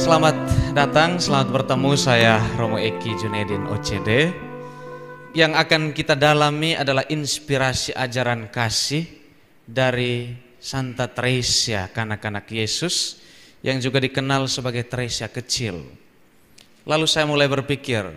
Selamat datang, selamat bertemu. Saya Romo Eki Junedin OCD. Yang akan kita dalami adalah inspirasi ajaran kasih dari Santa Teresia, kanak-kanak Yesus, yang juga dikenal sebagai Teresia kecil. Lalu saya mulai berpikir,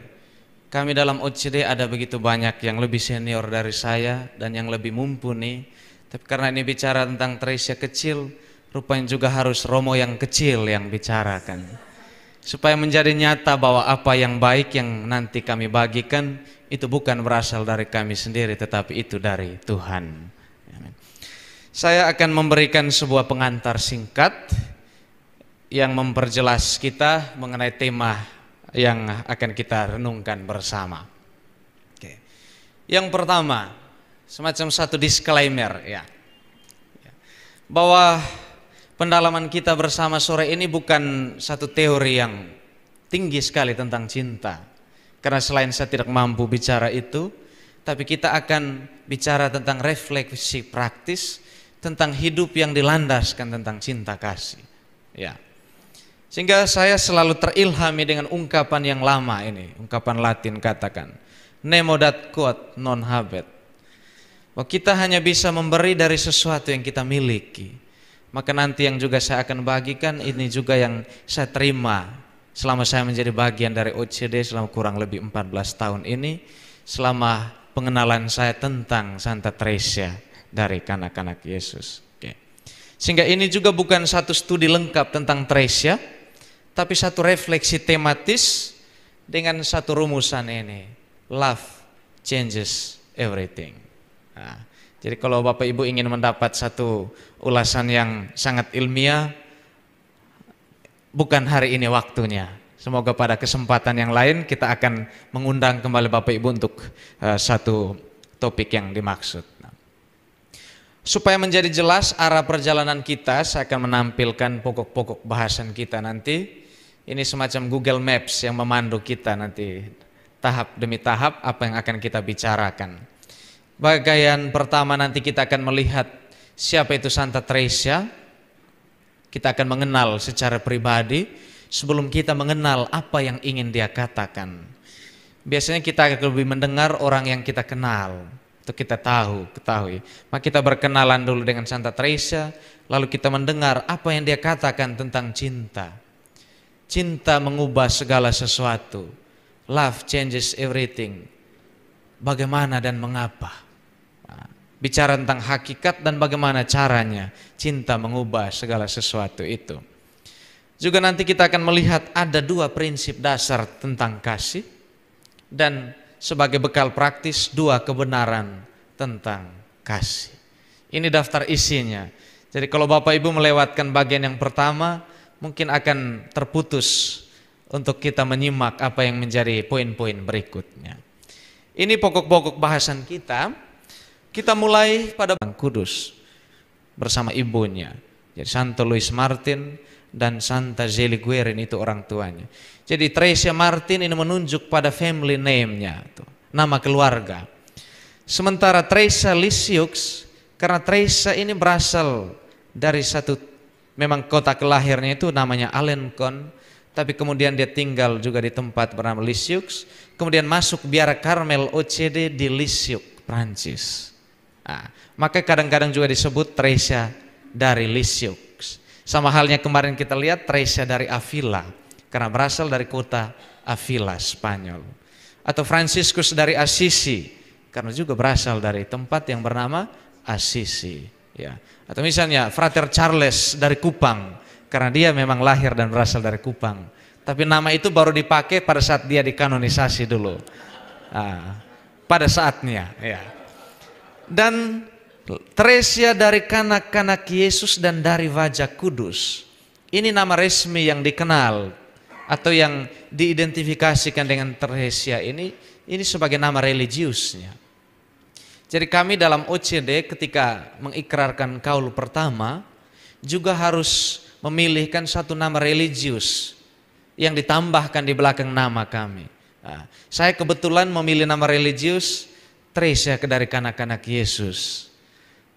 kami dalam OCD ada begitu banyak yang lebih senior dari saya dan yang lebih mumpuni. Tapi karena ini bicara tentang Teresia kecil, rupanya juga harus Romo yang kecil yang bicarakan, supaya menjadi nyata bahwa apa yang baik yang nanti kami bagikan itu bukan berasal dari kami sendiri, tetapi itu dari Tuhan. Saya akan memberikan sebuah pengantar singkat yang memperjelas kita mengenai tema yang akan kita renungkan bersama. Oke. Yang pertama, semacam satu disclaimer ya, bahwa pendalaman kita bersama sore ini bukan satu teori yang tinggi sekali tentang cinta. Karena selain saya tidak mampu bicara itu, tapi kita akan bicara tentang refleksi praktis, tentang hidup yang dilandaskan tentang cinta kasih. Ya. Sehingga saya selalu terilhami dengan ungkapan yang lama ini, ungkapan Latin katakan, nemo dat quod non habet. Bahwa kita hanya bisa memberi dari sesuatu yang kita miliki. Maka nanti yang juga saya akan bagikan ini juga yang saya terima selama saya menjadi bagian dari OCD selama kurang lebih 14 tahun ini, selama pengenalan saya tentang Santa Teresia dari kanak-kanak Yesus. Oke. Sehingga ini juga bukan satu studi lengkap tentang Teresia, tapi satu refleksi tematis dengan satu rumusan ini, love changes everything. Nah, jadi kalau Bapak Ibu ingin mendapat satu ulasan yang sangat ilmiah, bukan hari ini waktunya. Semoga pada kesempatan yang lain kita akan mengundang kembali Bapak Ibu untuk satu topik yang dimaksud. Supaya menjadi jelas arah perjalanan kita, saya akan menampilkan pokok-pokok bahasan kita nanti. Ini semacam Google Maps yang memandu kita nanti tahap demi tahap apa yang akan kita bicarakan. Bagian pertama nanti kita akan melihat siapa itu Santa Teresia. Kita akan mengenal secara pribadi sebelum kita mengenal apa yang ingin dia katakan. Biasanya kita akan lebih mendengar orang yang kita kenal atau kita ketahui. Maka kita berkenalan dulu dengan Santa Teresia, lalu kita mendengar apa yang dia katakan tentang cinta. Cinta mengubah segala sesuatu. Love changes everything. Bagaimana dan mengapa? Bicara tentang hakikat dan bagaimana caranya cinta mengubah segala sesuatu itu. Juga nanti kita akan melihat ada dua prinsip dasar tentang kasih dan sebagai bekal praktis dua kebenaran tentang kasih. Ini daftar isinya. Jadi kalau Bapak Ibu melewatkan bagian yang pertama, mungkin akan terputus untuk kita menyimak apa yang menjadi poin-poin berikutnya. Ini pokok-pokok bahasan kita. Kita mulai pada Bang Kudus bersama ibunya. Jadi Santo Louis Martin dan Santa Zélie Guérin itu orang tuanya. Jadi Teresia Martin ini menunjuk pada family name-nya, nama keluarga. Sementara Teresia Lisieux, karena Teresia ini berasal dari satu, memang kota kelahirnya itu namanya Alencon, tapi kemudian dia tinggal juga di tempat bernama Lisieux, kemudian masuk biara Karmel OCD di Lisieux, Prancis. Nah, maka kadang-kadang juga disebut Teresia dari Lisieux. Sama halnya kemarin kita lihat Teresia dari Avila, karena berasal dari kota Avila, Spanyol. Atau Franciscus dari Assisi, karena juga berasal dari tempat yang bernama Assisi. Ya. Atau misalnya Frater Charles dari Kupang, karena dia memang lahir dan berasal dari Kupang. Tapi nama itu baru dipakai pada saat dia dikanonisasi dulu. Nah, pada saatnya. Ya. Dan Teresia dari kanak-kanak Yesus dan dari wajah kudus. Ini nama resmi yang dikenal atau yang diidentifikasikan dengan Teresia ini sebagai nama religiusnya. Jadi kami dalam OCD ketika mengikrarkan kaul pertama juga harus memilihkan satu nama religius yang ditambahkan di belakang nama kami. Nah, saya kebetulan memilih nama religius Teresia dari kanak-kanak Yesus.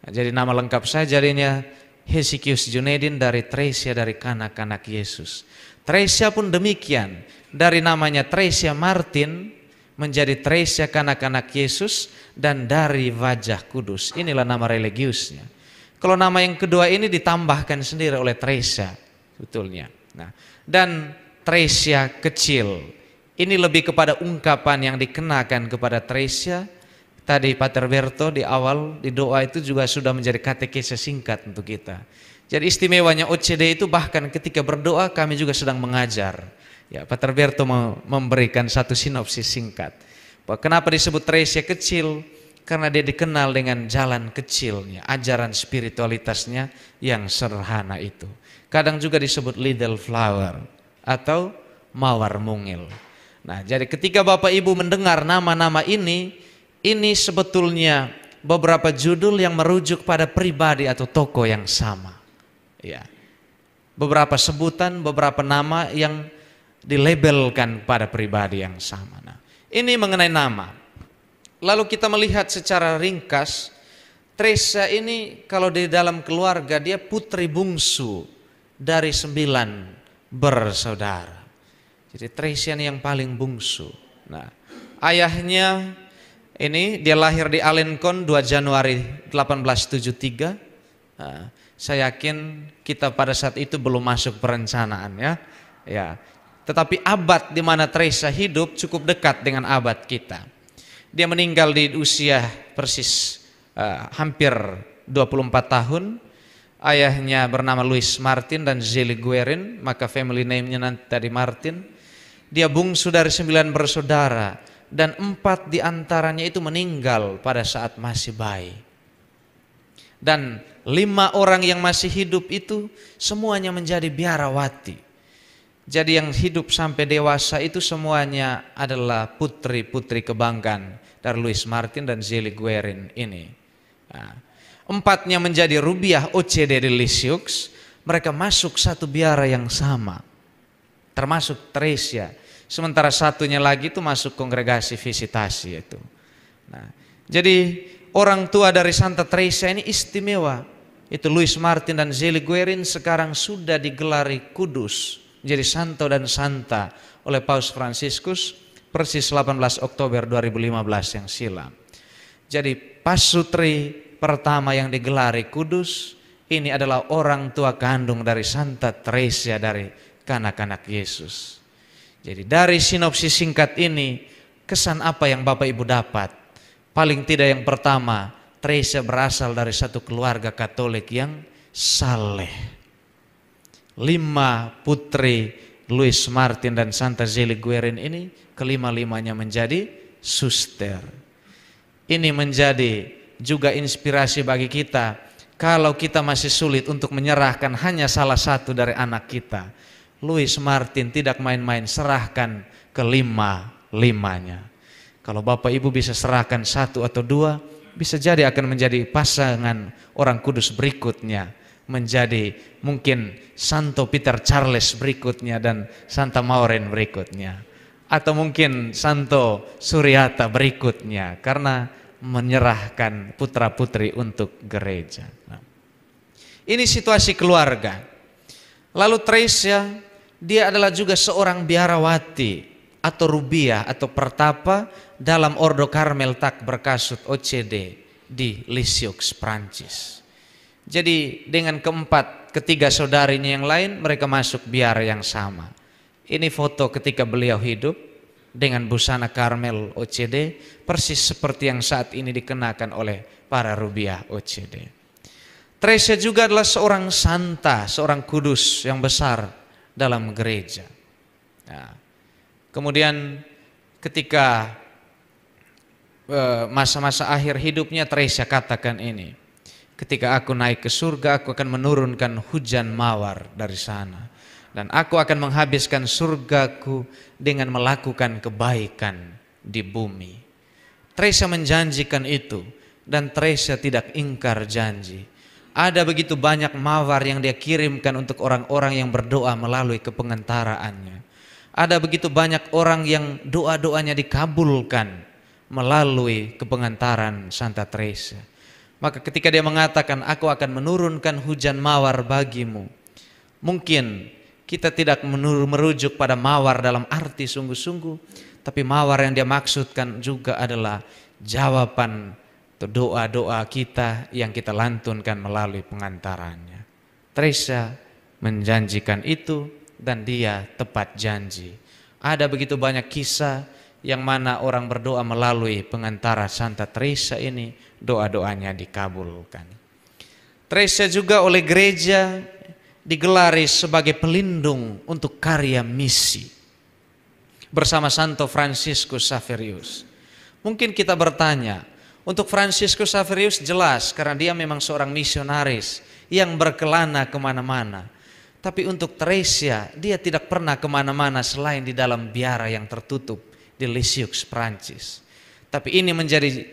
Nah, jadi nama lengkap saya jadinya Hesychius Junedin dari Tresia dari kanak-kanak Yesus. Tresia pun demikian, dari namanya Tresia Martin menjadi Tresia kanak-kanak Yesus, dan dari wajah kudus. Inilah nama religiusnya. Kalau nama yang kedua ini ditambahkan sendiri oleh Tresia sebetulnya. Nah, dan Tresia kecil. Ini lebih kepada ungkapan yang dikenakan kepada Tresia. Tadi Pater Berto di awal di doa itu juga sudah menjadi katekese singkat untuk kita. Jadi istimewanya OCD itu bahkan ketika berdoa kami juga sedang mengajar. Ya, Pater Berto memberikan satu sinopsis singkat. Kenapa disebut Tresia kecil? Karena dia dikenal dengan jalan kecilnya, ajaran spiritualitasnya yang sederhana itu. Kadang juga disebut little flower atau mawar mungil. Nah, jadi ketika Bapak Ibu mendengar nama-nama ini sebetulnya beberapa judul yang merujuk pada pribadi atau tokoh yang sama. Ya. Beberapa sebutan, beberapa nama yang dilabelkan pada pribadi yang sama. Nah, ini mengenai nama. Lalu kita melihat secara ringkas, Tresia ini kalau di dalam keluarga dia putri bungsu dari 9 bersaudara. Jadi Tresia ini yang paling bungsu. Nah, ayahnya ini dia lahir di Alencon 2 Januari 1873. Nah, saya yakin kita pada saat itu belum masuk perencanaan ya. Ya. Tetapi abad di mana Tresia hidup cukup dekat dengan abad kita. Dia meninggal di usia persis hampir 24 tahun. Ayahnya bernama Louis Martin dan Zélie Guérin, maka family name-nya nanti tadi Martin. Dia bungsu dari 9 bersaudara dan 4 diantaranya itu meninggal pada saat masih bayi. Dan 5 orang yang masih hidup itu semuanya menjadi biarawati. Jadi yang hidup sampai dewasa itu semuanya adalah putri-putri kebanggaan dari Louis Martin dan Zélie Guérin ini. Nah, 4-nya menjadi Rubiah OCD de Lisieux. Mereka masuk satu biara yang sama, termasuk Tresia. Sementara satunya lagi itu masuk kongregasi visitasi itu. Nah, jadi orang tua dari Santa Tresia ini istimewa. Itu Louis Martin dan Zélie Guérin sekarang sudah digelari kudus, menjadi santo dan santa oleh Paus Fransiskus persis 18 Oktober 2015 yang silam. Jadi pasutri pertama yang digelari kudus ini adalah orang tua kandung dari Santa Tresia dari kanak-kanak Yesus. Jadi dari sinopsis singkat ini, kesan apa yang Bapak Ibu dapat? Paling tidak yang pertama, Tresia berasal dari satu keluarga Katolik yang saleh. 5 putri Louis Martin dan Santa Zélie Guérin ini, kelima-limanya menjadi suster. Ini menjadi juga inspirasi bagi kita. Kalau kita masih sulit untuk menyerahkan hanya salah satu dari anak kita, Louis Martin tidak main-main, serahkan ke 5-limanya. Kalau Bapak Ibu bisa serahkan 1 atau 2, bisa jadi akan menjadi pasangan orang kudus berikutnya, menjadi mungkin Santo Peter Charles berikutnya dan Santa Maureen berikutnya, atau mungkin Santo Suryata berikutnya, karena menyerahkan putra-putri untuk gereja. Nah, ini situasi keluarga. Lalu Tresia, dia adalah juga seorang biarawati atau rubiah atau pertapa dalam Ordo Karmel Tak Berkasut OCD di Lisieux, Prancis. Jadi dengan ketiga saudarinya yang lain, mereka masuk biara yang sama. Ini foto ketika beliau hidup dengan busana Karmel OCD, persis seperti yang saat ini dikenakan oleh para rubiah OCD. Tresia juga adalah seorang santa, seorang kudus yang besar dalam gereja. Nah, kemudian ketika masa-masa akhir hidupnya, Tresia katakan ini, ketika aku naik ke surga, aku akan menurunkan hujan mawar dari sana, dan aku akan menghabiskan surgaku dengan melakukan kebaikan di bumi. Tresia menjanjikan itu, dan Tresia tidak ingkar janji. Ada begitu banyak mawar yang dia kirimkan untuk orang-orang yang berdoa melalui kepengantaraannya. Ada begitu banyak orang yang doa-doanya dikabulkan melalui kepengantaran Santa Tresia. Maka ketika dia mengatakan aku akan menurunkan hujan mawar bagimu, mungkin kita tidak merujuk pada mawar dalam arti sungguh-sungguh, tapi mawar yang dia maksudkan juga adalah jawaban atau doa-doa kita yang kita lantunkan melalui pengantarannya. Teresa menjanjikan itu dan dia tepat janji. Ada begitu banyak kisah yang mana orang berdoa melalui pengantara Santa Teresa ini, doa-doanya dikabulkan. Teresa juga oleh gereja digelari sebagai pelindung untuk karya misi bersama Santo Fransiskus Xaverius. Mungkin kita bertanya, untuk Fransiskus Xaverius jelas karena dia memang seorang misionaris yang berkelana kemana-mana. Tapi untuk Teresa, dia tidak pernah kemana-mana selain di dalam biara yang tertutup di Lisieux, Prancis. Tapi ini menjadi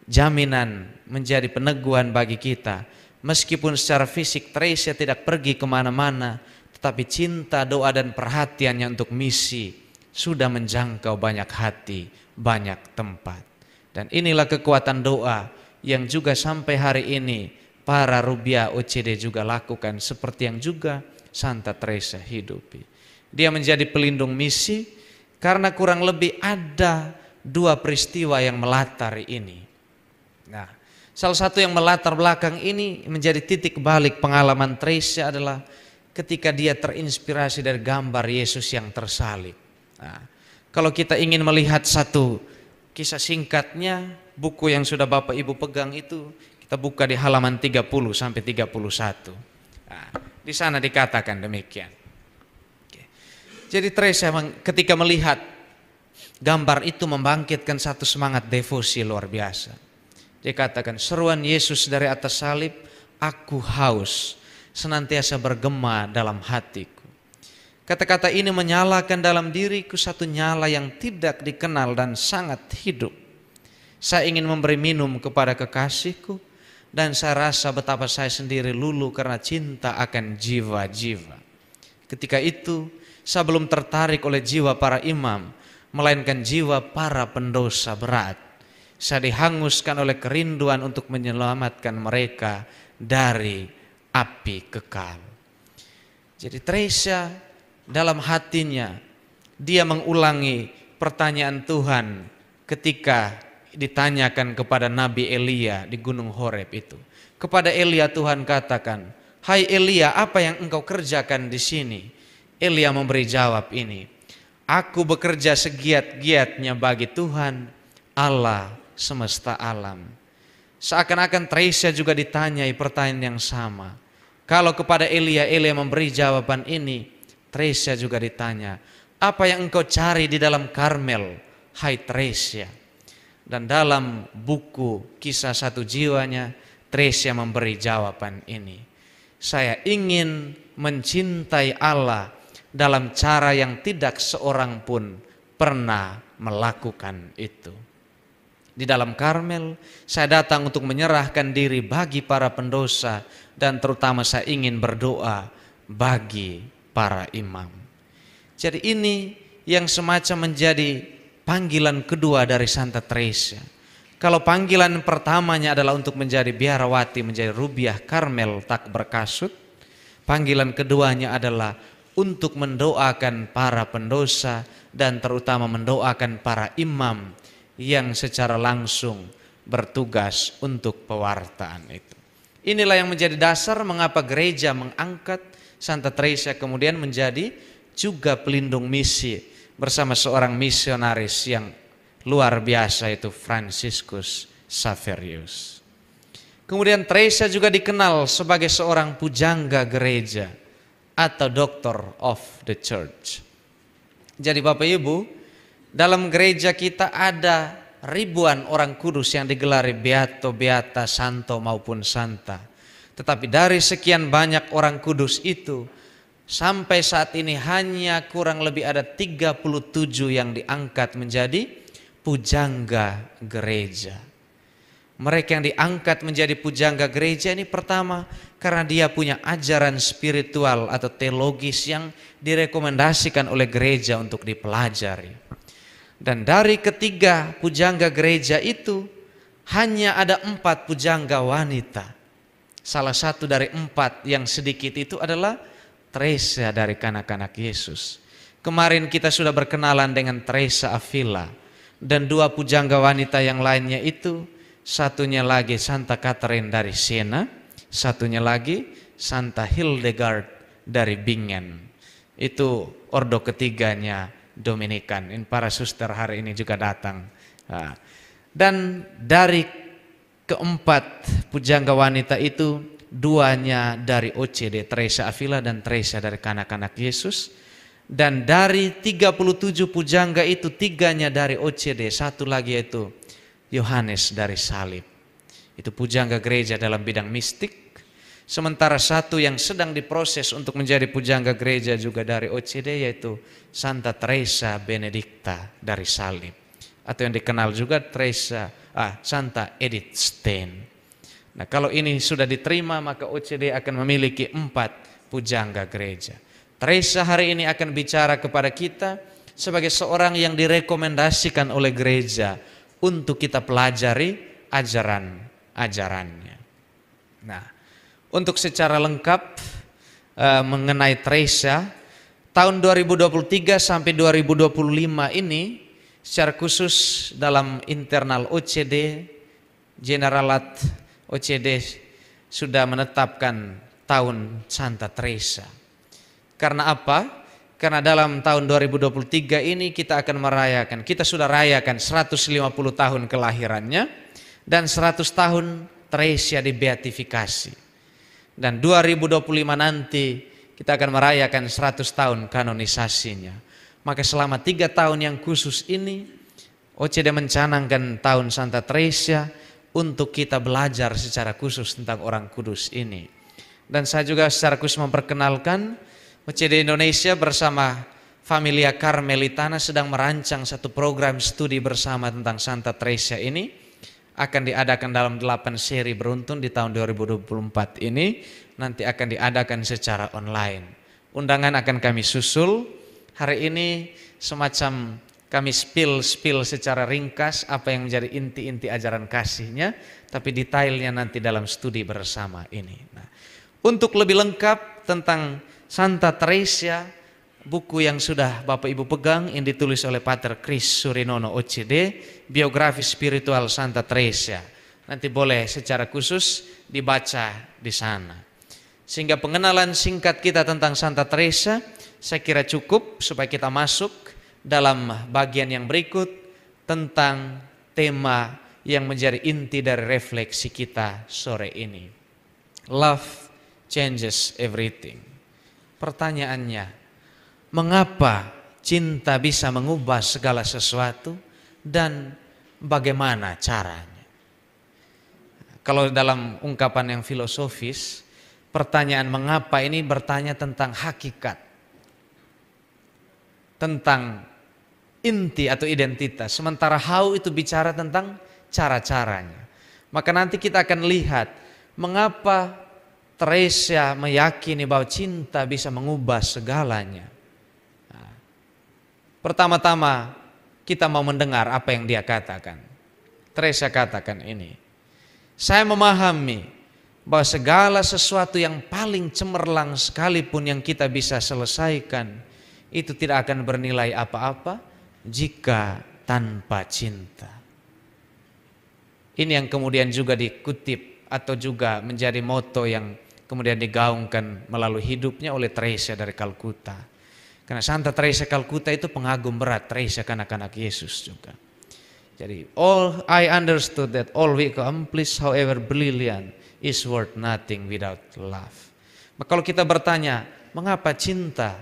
jaminan, menjadi peneguhan bagi kita. Meskipun secara fisik Teresa tidak pergi kemana-mana, tetapi cinta, doa dan perhatiannya untuk misi sudah menjangkau banyak hati, banyak tempat. Dan inilah kekuatan doa yang juga sampai hari ini para Rubia OCD juga lakukan, seperti yang juga Santa Teresa hidupi. Dia menjadi pelindung misi karena kurang lebih ada dua peristiwa yang melatari ini. Nah, salah satu yang melatar belakang ini menjadi titik balik pengalaman Teresa adalah ketika dia terinspirasi dari gambar Yesus yang tersalib. Nah, kalau kita ingin melihat satu kisah singkatnya, buku yang sudah Bapak Ibu pegang itu, kita buka di halaman 30 sampai 31. Nah, di sana dikatakan demikian. Jadi Teresa ketika melihat gambar itu membangkitkan satu semangat devosi luar biasa. Dia katakan, seruan Yesus dari atas salib, aku haus, senantiasa bergema dalam hatiku. Kata-kata ini menyalakan dalam diriku satu nyala yang tidak dikenal dan sangat hidup. Saya ingin memberi minum kepada kekasihku, dan saya rasa betapa saya sendiri luluh karena cinta akan jiwa-jiwa. Ketika itu, saya belum tertarik oleh jiwa para imam, melainkan jiwa para pendosa berat. Saya dihanguskan oleh kerinduan untuk menyelamatkan mereka dari api kekal. Jadi Teresa dalam hatinya dia mengulangi pertanyaan Tuhan ketika ditanyakan kepada Nabi Elia di Gunung Horeb itu. Kepada Elia Tuhan katakan, "Hai Elia, apa yang engkau kerjakan di sini?" Elia memberi jawab ini, "Aku bekerja segiat-giatnya bagi Tuhan Allah semesta alam." Seakan-akan Teresa juga ditanyai pertanyaan yang sama. Kalau kepada Elia memberi jawaban ini, Teresa juga ditanya, "Apa yang engkau cari di dalam Karmel, hai Teresa?" Dan dalam buku Kisah Satu Jiwanya, Teresa memberi jawaban ini, "Saya ingin mencintai Allah dalam cara yang tidak seorang pun pernah melakukan itu. Di dalam Karmel, saya datang untuk menyerahkan diri bagi para pendosa dan terutama saya ingin berdoa bagi para imam." Jadi ini yang semacam menjadi panggilan kedua dari Santa Teresa. Kalau panggilan pertamanya adalah untuk menjadi biarawati, menjadi rubiah Karmel tak berkasut, panggilan keduanya adalah untuk mendoakan para pendosa dan terutama mendoakan para imam yang secara langsung bertugas untuk pewartaan itu. Inilah yang menjadi dasar mengapa gereja mengangkat Santa Teresa kemudian menjadi juga pelindung misi bersama seorang misionaris yang luar biasa itu Fransiskus Xaverius. Kemudian Teresa juga dikenal sebagai seorang pujangga gereja atau Doctor of the Church. Jadi Bapak Ibu, dalam gereja kita ada ribuan orang kudus yang digelari beato, beata, santo maupun santa. Tetapi dari sekian banyak orang kudus itu, sampai saat ini hanya kurang lebih ada 37 yang diangkat menjadi pujangga gereja. Mereka yang diangkat menjadi pujangga gereja ini pertama karena dia punya ajaran spiritual atau teologis yang direkomendasikan oleh gereja untuk dipelajari. Dan dari ketiga pujangga gereja itu hanya ada 4 pujangga wanita. Salah satu dari 4 yang sedikit itu adalah Teresa dari kanak-kanak Yesus. Kemarin kita sudah berkenalan dengan Teresa Avila, dan 2 pujangga wanita yang lainnya itu, satunya lagi Santa Catherine dari Siena, satunya lagi Santa Hildegard dari Bingen. Itu ordo ketiganya Dominikan. Para suster hari ini juga datang. Dan dari keempat pujangga wanita itu, 2-nya dari OCD, Teresa Avila dan Teresa dari kanak-kanak Yesus. Dan dari 37 pujangga itu, 3-nya dari OCD, 1 lagi yaitu Yohanes dari Salib. Itu pujangga gereja dalam bidang mistik. Sementara 1 yang sedang diproses untuk menjadi pujangga gereja juga dari OCD, yaitu Santa Teresa Benedicta dari Salib, atau yang dikenal juga Santa Edith Stein. Nah, kalau ini sudah diterima, maka OCD akan memiliki 4 pujangga gereja. Teresa hari ini akan bicara kepada kita sebagai seorang yang direkomendasikan oleh gereja untuk kita pelajari ajaran-ajarannya. Nah, untuk secara lengkap mengenai Teresa, tahun 2023 sampai 2025 ini secara khusus dalam internal OCD, Generalat OCD sudah menetapkan tahun Santa Teresa. Karena apa? Karena dalam tahun 2023 ini kita sudah rayakan 150 tahun kelahirannya dan 100 tahun Teresa dibeatifikasi. Dan 2025 nanti kita akan merayakan 100 tahun kanonisasinya. Maka selama 3 tahun yang khusus ini, OCD mencanangkan tahun Santa Teresa untuk kita belajar secara khusus tentang orang kudus ini. Dan saya juga secara khusus memperkenalkan OCD Indonesia bersama Familia Karmelitana sedang merancang satu program studi bersama tentang Santa Teresa ini. Akan diadakan dalam 8 seri beruntun di tahun 2024 ini. Nanti akan diadakan secara online. Undangan akan kami susul. Hari ini semacam kami spill secara ringkas apa yang menjadi inti-inti ajaran kasihnya. Tapi detailnya nanti dalam studi bersama ini. Nah, untuk lebih lengkap tentang Santa Teresa, buku yang sudah Bapak Ibu pegang yang ditulis oleh Pater Chris Surinono OCD, biografi spiritual Santa Teresa. Nanti boleh secara khusus dibaca di sana. Sehingga pengenalan singkat kita tentang Santa Teresa saya kira cukup supaya kita masuk dalam bagian yang berikut tentang tema yang menjadi inti dari refleksi kita sore ini. Love changes everything. Pertanyaannya, mengapa cinta bisa mengubah segala sesuatu dan bagaimana caranya? Kalau dalam ungkapan yang filosofis, pertanyaan mengapa ini bertanya tentang hakikat, tentang inti atau identitas. Sementara how itu bicara tentang cara-caranya. Maka nanti kita akan lihat mengapa Teresa meyakini bahwa cinta bisa mengubah segalanya. Nah, pertama-tama kita mau mendengar apa yang dia katakan. Teresa katakan ini, saya memahami bahwa segala sesuatu yang paling cemerlang sekalipun yang kita bisa selesaikan itu tidak akan bernilai apa-apa jika tanpa cinta. Ini yang kemudian juga dikutip atau juga menjadi moto yang kemudian digaungkan melalui hidupnya oleh Teresa dari Kalkuta. Karena Santa Teresa Kalkuta itu pengagum berat Teresa kanak-kanak Yesus juga. Jadi I understood that all we accomplish however brilliant is worth nothing without love. Maka kalau kita bertanya mengapa cinta,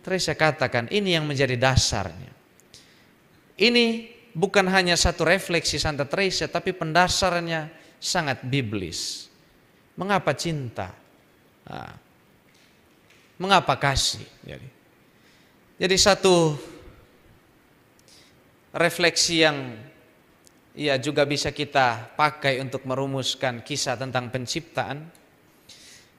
Teresa katakan ini yang menjadi dasarnya. Ini bukan hanya satu refleksi Santa Teresa, tapi pendasarnya sangat biblis. Mengapa cinta? Mengapa kasih? Jadi satu refleksi yang juga bisa kita pakai untuk merumuskan kisah tentang penciptaan.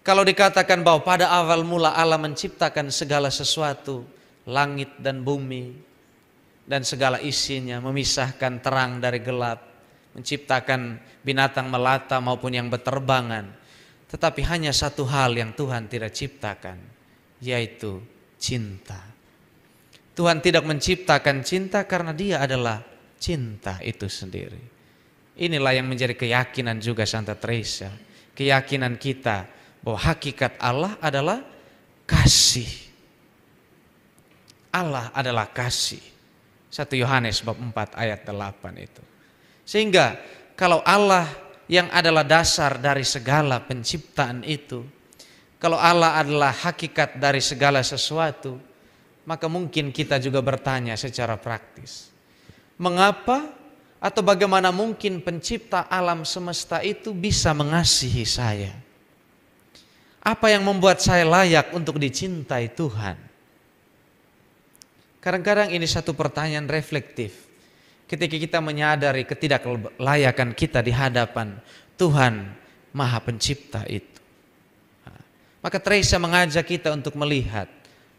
Kalau dikatakan bahwa pada awal mula Allah menciptakan segala sesuatu, langit dan bumi dan segala isinya, memisahkan terang dari gelap, menciptakan binatang melata maupun yang berterbangan. Tetapi hanya satu hal yang Tuhan tidak ciptakan, yaitu cinta. Tuhan tidak menciptakan cinta karena Dia adalah cinta itu sendiri. Inilah yang menjadi keyakinan juga Santa Teresa. Keyakinan kita bahwa hakikat Allah adalah kasih. Allah adalah kasih. 1 Yohanes bab 4 ayat 8 itu. Sehingga kalau Allah yang adalah dasar dari segala penciptaan itu, kalau Allah adalah hakikat dari segala sesuatu, maka mungkin kita juga bertanya secara praktis, mengapa atau bagaimana mungkin pencipta alam semesta itu bisa mengasihi saya? Apa yang membuat saya layak untuk dicintai Tuhan? Kadang-kadang ini satu pertanyaan reflektif. Ketika kita menyadari ketidaklayakan kita di hadapan Tuhan Maha Pencipta itu. Maka Teresa mengajak kita untuk melihat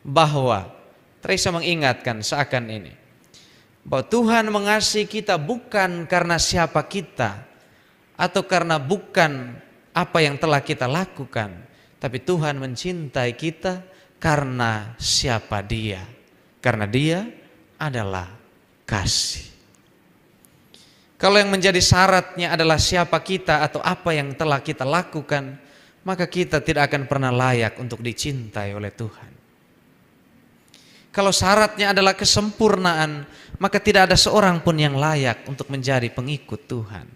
bahwa Teresa mengingatkan seakan ini, bahwa Tuhan mengasihi kita bukan karena siapa kita atau karena bukan apa yang telah kita lakukan, tapi Tuhan mencintai kita karena siapa Dia, karena Dia adalah kasih. Kalau yang menjadi syaratnya adalah siapa kita atau apa yang telah kita lakukan, maka kita tidak akan pernah layak untuk dicintai oleh Tuhan. Kalau syaratnya adalah kesempurnaan, maka tidak ada seorang pun yang layak untuk menjadi pengikut Tuhan.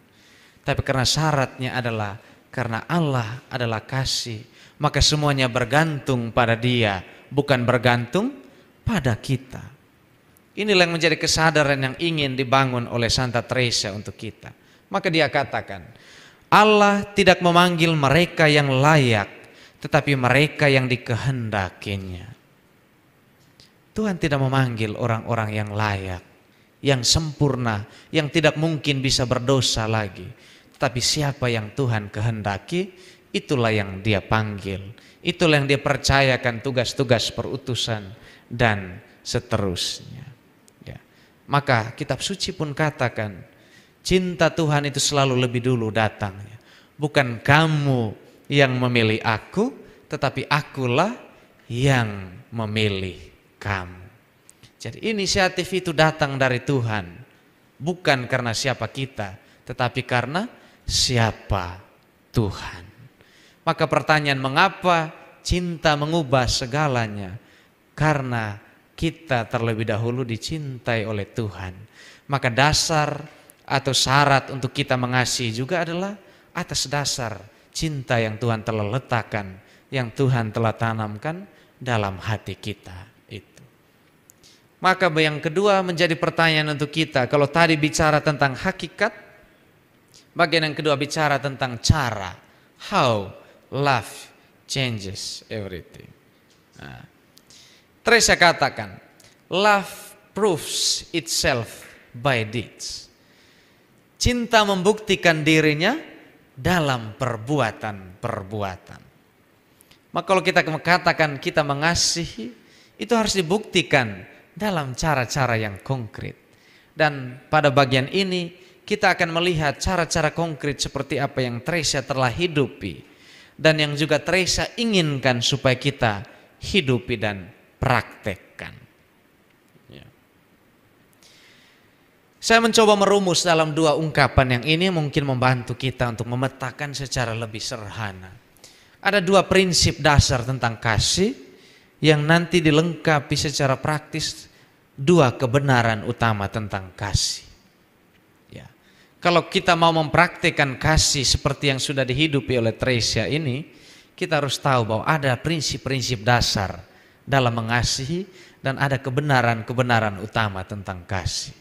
Tapi karena syaratnya adalah karena Allah adalah kasih, maka semuanya bergantung pada Dia, bukan bergantung pada kita. Inilah yang menjadi kesadaran yang ingin dibangun oleh Santa Teresa untuk kita. Maka dia katakan, Allah tidak memanggil mereka yang layak, tetapi mereka yang dikehendakinya. Tuhan tidak memanggil orang-orang yang layak, yang sempurna, yang tidak mungkin bisa berdosa lagi. Tetapi siapa yang Tuhan kehendaki, itulah yang Dia panggil. Itulah yang Dia percayakan tugas-tugas perutusan dan seterusnya. Maka kitab suci pun katakan, cinta Tuhan itu selalu lebih dulu datangnya. Bukan kamu yang memilih aku, tetapi akulah yang memilih kamu. Jadi inisiatif itu datang dari Tuhan, bukan karena siapa kita, tetapi karena siapa Tuhan. Maka pertanyaan, mengapa cinta mengubah segalanya? Karena kita terlebih dahulu dicintai oleh Tuhan. Maka dasar atau syarat untuk kita mengasihi juga adalah atas dasar cinta yang Tuhan telah letakkan, yang Tuhan telah tanamkan dalam hati kita itu. Maka yang kedua menjadi pertanyaan untuk kita. Kalau tadi bicara tentang hakikat, bagian yang kedua bicara tentang cara. How love changes everything. Nah, Teresa katakan, love proves itself by deeds. Cinta membuktikan dirinya dalam perbuatan-perbuatan. Maka kalau kita katakan kita mengasihi, itu harus dibuktikan dalam cara-cara yang konkret. Dan pada bagian ini kita akan melihat cara-cara konkret seperti apa yang Teresa telah hidupi, dan yang juga Teresa inginkan supaya kita hidupi dan praktekkan. Ya. Saya mencoba merumus dalam dua ungkapan yang ini mungkin membantu kita untuk memetakan secara lebih sederhana. Ada dua prinsip dasar tentang kasih yang nanti dilengkapi secara praktis dua kebenaran utama tentang kasih. Ya. Kalau kita mau mempraktikkan kasih seperti yang sudah dihidupi oleh Teresa ini, kita harus tahu bahwa ada prinsip-prinsip dasar dalam mengasihi dan ada kebenaran-kebenaran utama tentang kasih.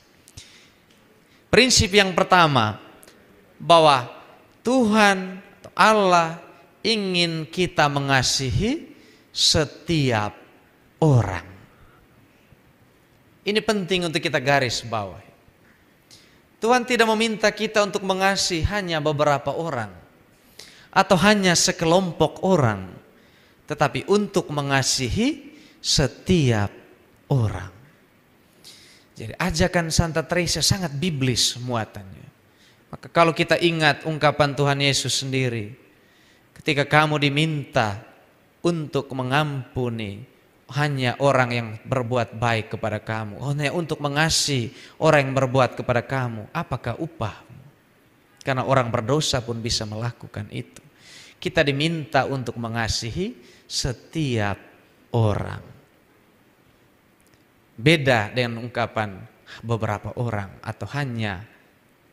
Prinsip yang pertama, bahwa Tuhan Allah ingin kita mengasihi setiap orang. Ini penting untuk kita garis bawahi. Tuhan tidak meminta kita untuk mengasihi hanya beberapa orang atau hanya sekelompok orang, tetapi untuk mengasihi setiap orang. Jadi ajakan Santa Teresa sangat biblis muatannya. Maka kalau kita ingat ungkapan Tuhan Yesus sendiri, ketika kamu diminta untuk mengampuni hanya orang yang berbuat baik kepada kamu, hanya untuk mengasihi orang yang berbuat kepada kamu, apakah upahmu? Karena orang berdosa pun bisa melakukan itu. Kita diminta untuk mengasihi setiap orang. Beda dengan ungkapan beberapa orang atau hanya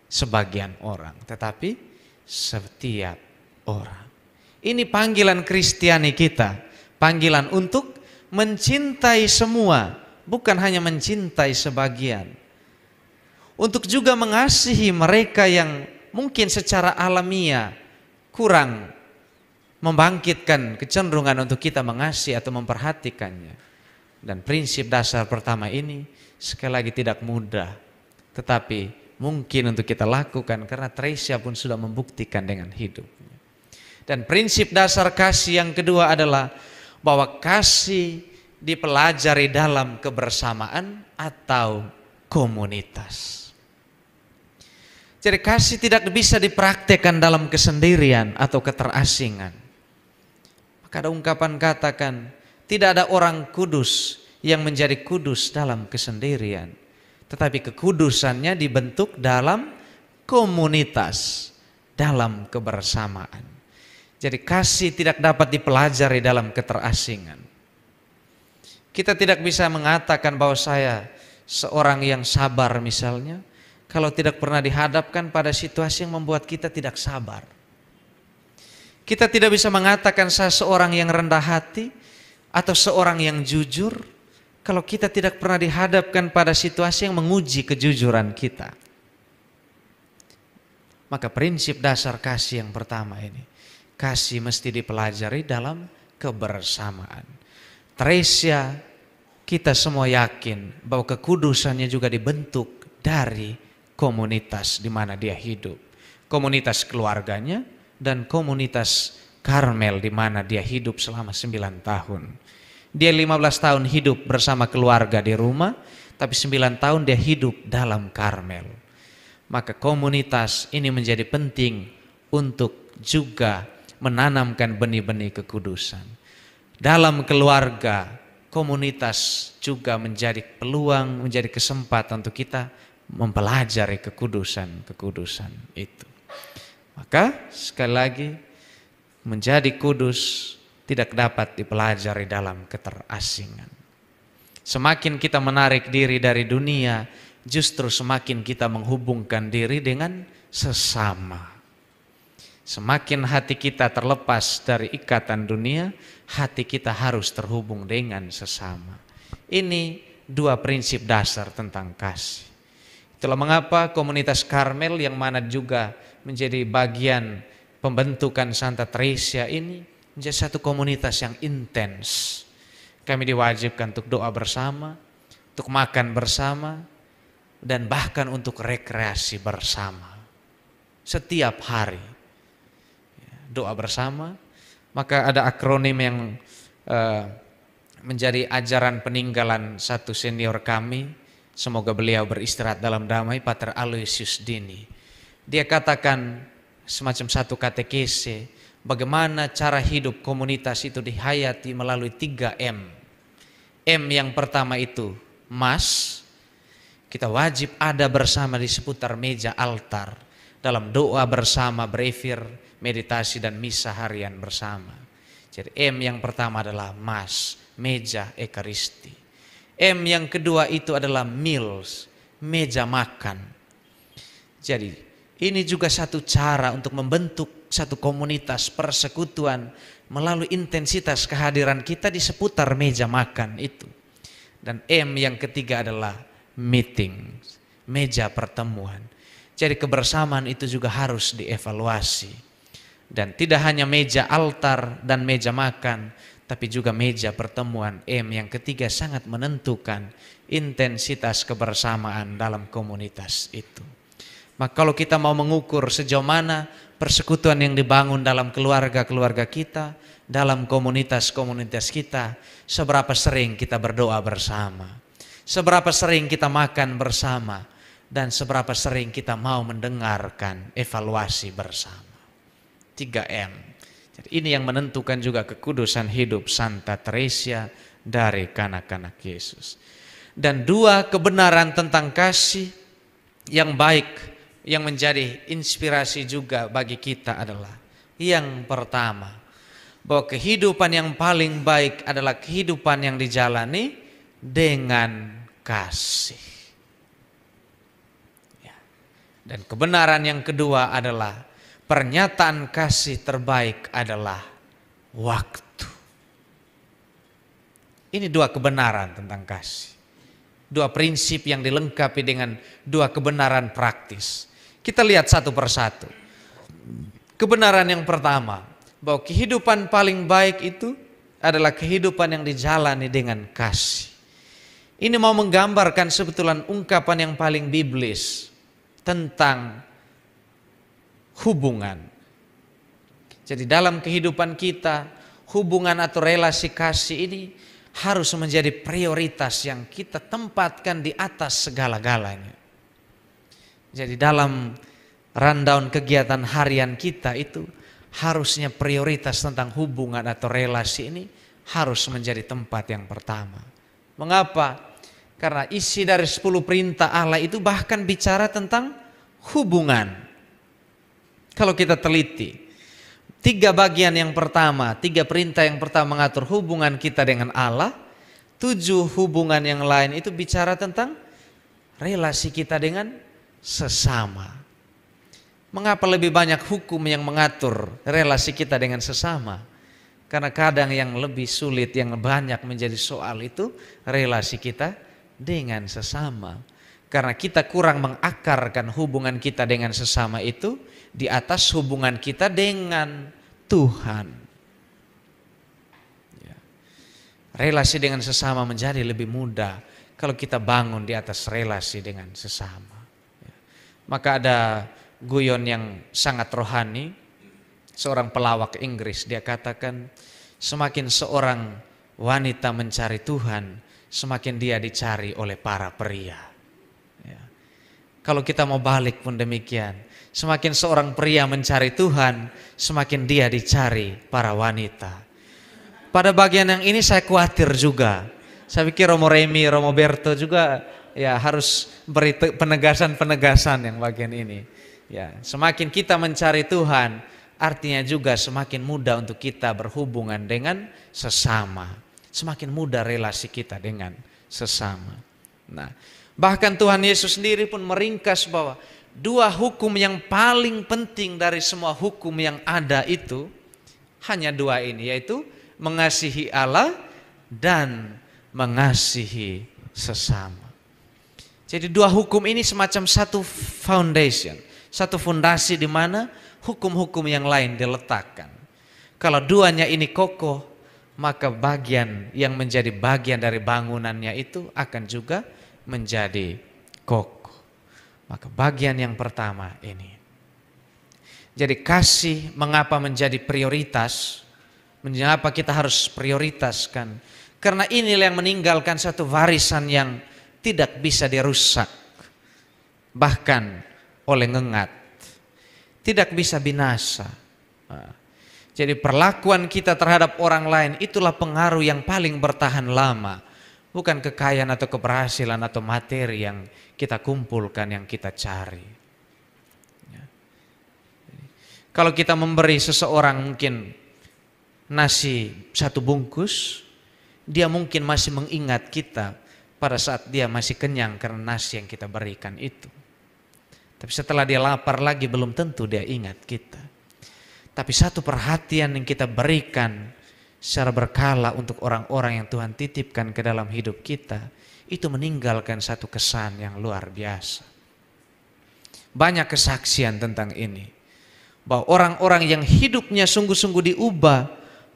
sebagian orang, tetapi setiap orang. Ini panggilan Kristiani kita, panggilan untuk mencintai semua, bukan hanya mencintai sebagian. Untuk juga mengasihi mereka yang mungkin secara alamiah kurang membangkitkan kecenderungan untuk kita mengasihi atau memperhatikannya. Dan prinsip dasar pertama ini sekali lagi tidak mudah, tetapi mungkin untuk kita lakukan karena Tresia pun sudah membuktikan dengan hidupnya. Dan prinsip dasar kasih yang kedua adalah bahwa kasih dipelajari dalam kebersamaan atau komunitas. Jadi kasih tidak bisa dipraktekkan dalam kesendirian atau keterasingan. Maka ada ungkapan katakan, tidak ada orang kudus yang menjadi kudus dalam kesendirian, tetapi kekudusannya dibentuk dalam komunitas, dalam kebersamaan. Jadi kasih tidak dapat dipelajari dalam keterasingan. Kita tidak bisa mengatakan bahwa saya seorang yang sabar misalnya, kalau tidak pernah dihadapkan pada situasi yang membuat kita tidak sabar. Kita tidak bisa mengatakan saya seorang yang rendah hati atau seorang yang jujur kalau kita tidak pernah dihadapkan pada situasi yang menguji kejujuran kita. Maka prinsip dasar kasih yang pertama ini, kasih mesti dipelajari dalam kebersamaan. Tresia, kita semua yakin bahwa kekudusannya juga dibentuk dari komunitas di mana dia hidup. Komunitas keluarganya dan komunitas Karmel di mana dia hidup selama 9 tahun. Dia 15 tahun hidup bersama keluarga di rumah, tapi 9 tahun dia hidup dalam Karmel. Maka komunitas ini menjadi penting untuk juga menanamkan benih-benih kekudusan. Dalam keluarga, komunitas juga menjadi peluang, menjadi kesempatan untuk kita mempelajari kekudusan itu. Maka sekali lagi, menjadi kudus tidak dapat dipelajari dalam keterasingan. Semakin kita menarik diri dari dunia, justru semakin kita menghubungkan diri dengan sesama. Semakin hati kita terlepas dari ikatan dunia, hati kita harus terhubung dengan sesama. Ini dua prinsip dasar tentang kasih. Itulah mengapa komunitas Karmel yang mana juga menjadi bagian pembentukan Santa Tresia ini menjadi satu komunitas yang intens. Kami diwajibkan untuk doa bersama, untuk makan bersama, dan bahkan untuk rekreasi bersama. Setiap hari doa bersama. Maka ada akronim yang menjadi ajaran peninggalan satu senior kami, semoga beliau beristirahat dalam damai, Pater Aloysius Dini. Dia katakan semacam satu katekese, bagaimana cara hidup komunitas itu dihayati melalui 3M. M yang pertama itu Mas, kita wajib ada bersama di seputar meja altar, dalam doa bersama, brevir, meditasi dan misa harian bersama. Jadi M yang pertama adalah Mas, meja Ekaristi. M yang kedua itu adalah meals, meja makan. Jadi ini juga satu cara untuk membentuk satu komunitas persekutuan melalui intensitas kehadiran kita di seputar meja makan itu. Dan M yang ketiga adalah meeting, meja pertemuan. Jadi kebersamaan itu juga harus dievaluasi. Dan tidak hanya meja altar dan meja makan, tapi juga meja pertemuan. M yang ketiga sangat menentukan intensitas kebersamaan dalam komunitas itu. Maka kalau kita mau mengukur sejauh mana persekutuan yang dibangun dalam keluarga-keluarga kita, dalam komunitas-komunitas kita, seberapa sering kita berdoa bersama, seberapa sering kita makan bersama, dan seberapa sering kita mau mendengarkan evaluasi bersama. 3M. Jadi ini yang menentukan juga kekudusan hidup Santa Teresia dari kanak-kanak Yesus. Dan 2 kebenaran tentang kasih yang baik yang menjadi inspirasi juga bagi kita adalah yang pertama, bahwa kehidupan yang paling baik adalah kehidupan yang dijalani dengan kasih. Dan kebenaran yang kedua adalah pernyataan kasih terbaik adalah waktu. Ini 2 kebenaran tentang kasih. 2 prinsip yang dilengkapi dengan 2 kebenaran praktis. Kita lihat satu persatu. Kebenaran yang pertama, bahwa kehidupan paling baik itu adalah kehidupan yang dijalani dengan kasih. Ini mau menggambarkan sebetulnya ungkapan yang paling biblis tentang hubungan. Jadi dalam kehidupan kita, hubungan atau relasi kasih ini harus menjadi prioritas yang kita tempatkan di atas segala-galanya. Jadi dalam rundown kegiatan harian kita itu harusnya prioritas tentang hubungan atau relasi ini harus menjadi tempat yang pertama. Mengapa? Karena isi dari 10 perintah Allah itu bahkan bicara tentang hubungan. Kalau kita teliti, 3 bagian yang pertama, 3 perintah yang pertama mengatur hubungan kita dengan Allah, 7 hubungan yang lain itu bicara tentang relasi kita dengan sesama. Mengapa lebih banyak hukum yang mengatur relasi kita dengan sesama? Karena kadang yang lebih sulit, yang banyak menjadi soal itu relasi kita dengan sesama. Karena kita kurang mengakarkan hubungan kita dengan sesama itu di atas hubungan kita dengan Tuhan. Relasi dengan sesama menjadi lebih mudah kalau kita bangun di atas relasi dengan sesama. Maka ada guyon yang sangat rohani, seorang pelawak Inggris, dia katakan semakin seorang wanita mencari Tuhan, semakin dia dicari oleh para pria. Kalau kita mau balik pun demikian, semakin seorang pria mencari Tuhan, semakin dia dicari para wanita. Pada bagian yang ini saya khawatir juga. Saya pikir Romo Remi, Romo Berto juga ya harus beri penegasan-penegasan yang bagian ini. Ya, semakin kita mencari Tuhan, artinya juga semakin mudah untuk kita berhubungan dengan sesama. Semakin mudah relasi kita dengan sesama. Nah, bahkan Tuhan Yesus sendiri pun meringkas bahwa 2 hukum yang paling penting dari semua hukum yang ada itu hanya 2 ini, yaitu mengasihi Allah dan mengasihi sesama. Jadi 2 hukum ini semacam satu foundation, satu fondasi di mana hukum-hukum yang lain diletakkan. Kalau 2-nya ini kokoh, maka bagian yang menjadi bagian dari bangunannya itu akan juga menjadi kokoh. Maka bagian yang pertama ini. Jadi kasih mengapa menjadi prioritas? Mengapa kita harus prioritaskan? Karena inilah yang meninggalkan satu warisan yang tidak bisa dirusak. Bahkan oleh ngengat. Tidak bisa binasa. Jadi perlakuan kita terhadap orang lain itulah pengaruh yang paling bertahan lama. Bukan kekayaan atau keberhasilan atau materi yang kita kumpulkan, yang kita cari. Kalau kita memberi seseorang mungkin nasi 1 bungkus, dia mungkin masih mengingat kita pada saat dia masih kenyang karena nasi yang kita berikan itu. Tapi setelah dia lapar lagi belum tentu dia ingat kita. Tapi satu perhatian yang kita berikan secara berkala untuk orang-orang yang Tuhan titipkan ke dalam hidup kita, itu meninggalkan satu kesan yang luar biasa. Banyak kesaksian tentang ini. Bahwa orang-orang yang hidupnya sungguh-sungguh diubah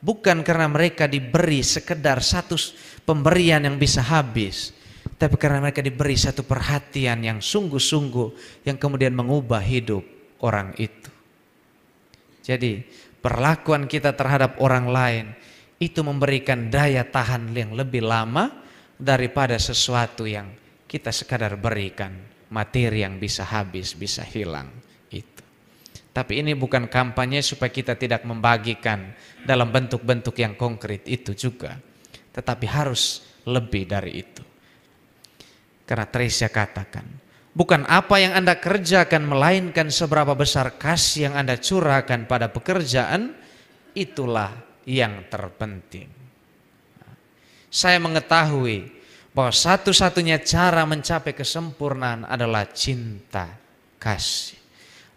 bukan karena mereka diberi sekedar satu pemberian yang bisa habis, tapi karena mereka diberi satu perhatian yang sungguh-sungguh yang kemudian mengubah hidup orang itu. Jadi perlakuan kita terhadap orang lain itu memberikan daya tahan yang lebih lama daripada sesuatu yang kita sekadar berikan materi yang bisa habis, bisa hilang itu. Tapi ini bukan kampanye supaya kita tidak membagikan dalam bentuk-bentuk yang konkret itu juga. Tetapi harus lebih dari itu. Karena Tresia katakan, bukan apa yang Anda kerjakan, melainkan seberapa besar kasih yang Anda curahkan pada pekerjaan, itulah yang terpenting. Saya mengetahui bahwa satu-satunya cara mencapai kesempurnaan adalah cinta kasih.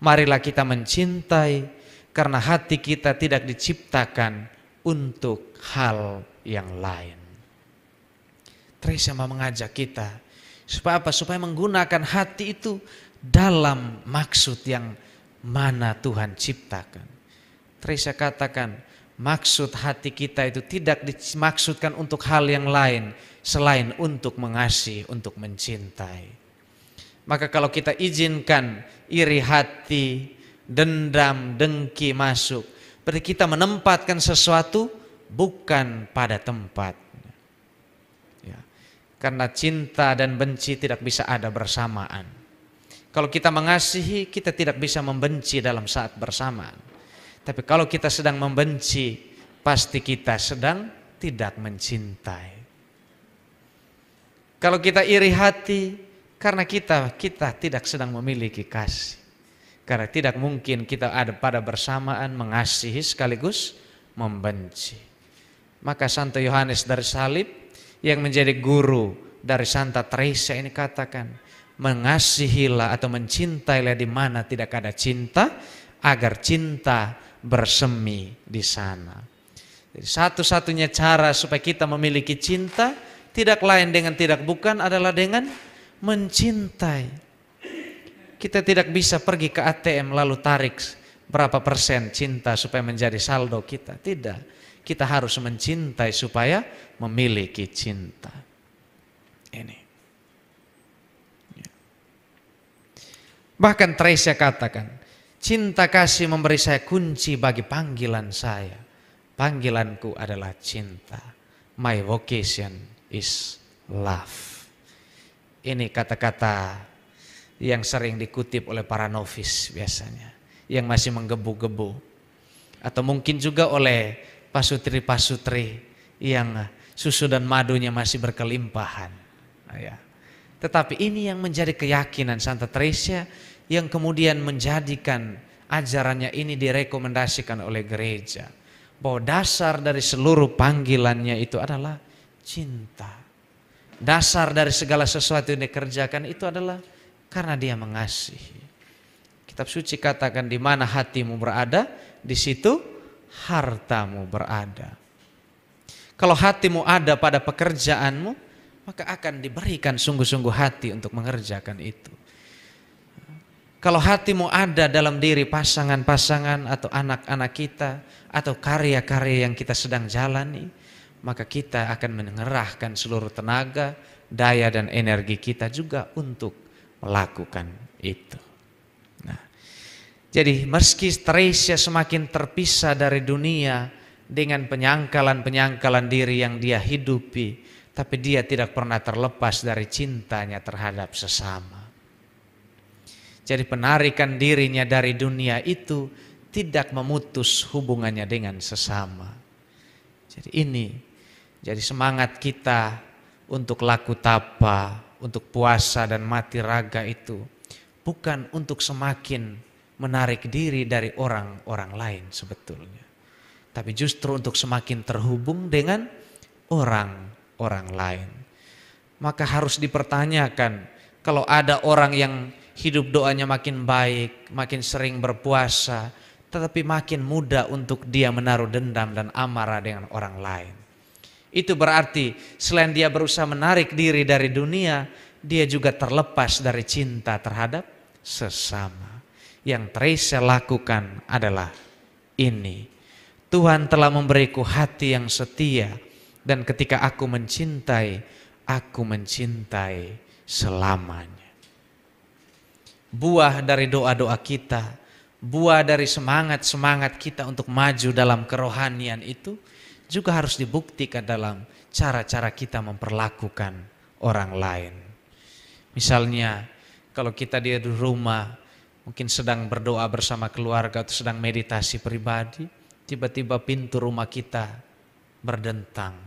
Marilah kita mencintai karena hati kita tidak diciptakan untuk hal yang lain. Tresia mau mengajak kita supaya apa? Supaya menggunakan hati itu dalam maksud yang mana Tuhan ciptakan. Tresia katakan, maksud hati kita itu tidak dimaksudkan untuk hal yang lain selain untuk mengasihi, untuk mencintai. Maka kalau kita izinkan iri hati, dendam, dengki masuk, berarti kita menempatkan sesuatu bukan pada tempatnya. Ya. Karena cinta dan benci tidak bisa ada bersamaan. Kalau kita mengasihi, kita tidak bisa membenci dalam saat bersamaan. Tapi kalau kita sedang membenci, pasti kita sedang tidak mencintai. Kalau kita iri hati, karena kita tidak sedang memiliki kasih. Karena tidak mungkin kita ada pada bersamaan mengasihi sekaligus membenci. Maka Santo Yohanes dari Salib yang menjadi guru dari Santa Tresia ini katakan, mengasihilah atau mencintailah di mana tidak ada cinta, agar cinta bersemi di sana. Jadi satu-satunya cara supaya kita memiliki cinta tidak lain dengan tidak bukan adalah dengan mencintai. Kita tidak bisa pergi ke ATM lalu tarik berapa persen cinta supaya menjadi saldo kita. Tidak. Kita harus mencintai supaya memiliki cinta. Ini. Bahkan Tresia katakan, cinta kasih memberi saya kunci bagi panggilan saya. Panggilanku adalah cinta. My vocation is love. Ini kata-kata yang sering dikutip oleh para novis biasanya, yang masih menggebu-gebu. Atau mungkin juga oleh pasutri-pasutri yang susu dan madunya masih berkelimpahan. Ya. Tetapi ini yang menjadi keyakinan Santa Tresia yang kemudian menjadikan ajarannya ini direkomendasikan oleh gereja. Bahwa dasar dari seluruh panggilannya itu adalah cinta. Dasar dari segala sesuatu yang dikerjakan itu adalah karena dia mengasihi. Kitab suci katakan, di mana hatimu berada, di situ hartamu berada. Kalau hatimu ada pada pekerjaanmu, maka akan diberikan sungguh-sungguh hati untuk mengerjakan itu. Kalau hatimu ada dalam diri pasangan-pasangan atau anak-anak kita atau karya-karya yang kita sedang jalani, maka kita akan mengerahkan seluruh tenaga, daya dan energi kita juga untuk melakukan itu. Nah, jadi meski Tresia semakin terpisah dari dunia dengan penyangkalan-penyangkalan diri yang dia hidupi, tapi dia tidak pernah terlepas dari cintanya terhadap sesama. Jadi penarikan dirinya dari dunia itu tidak memutus hubungannya dengan sesama. Jadi ini jadi semangat kita untuk laku tapa, untuk puasa dan mati raga itu bukan untuk semakin menarik diri dari orang-orang lain sebetulnya. Tapi justru untuk semakin terhubung dengan orang-orang lain. Maka harus dipertanyakan, kalau ada orang yang hidup doanya makin baik, makin sering berpuasa, tetapi makin mudah untuk dia menaruh dendam dan amarah dengan orang lain. Itu berarti selain dia berusaha menarik diri dari dunia, dia juga terlepas dari cinta terhadap sesama. Yang Tresia lakukan adalah ini. Tuhan telah memberiku hati yang setia, dan ketika aku mencintai selamanya. Buah dari doa-doa kita, buah dari semangat-semangat kita untuk maju dalam kerohanian itu juga harus dibuktikan dalam cara-cara kita memperlakukan orang lain. Misalnya Kalau kita di rumah mungkin sedang berdoa bersama keluarga atau sedang meditasi pribadi, tiba-tiba pintu rumah kita berdentang.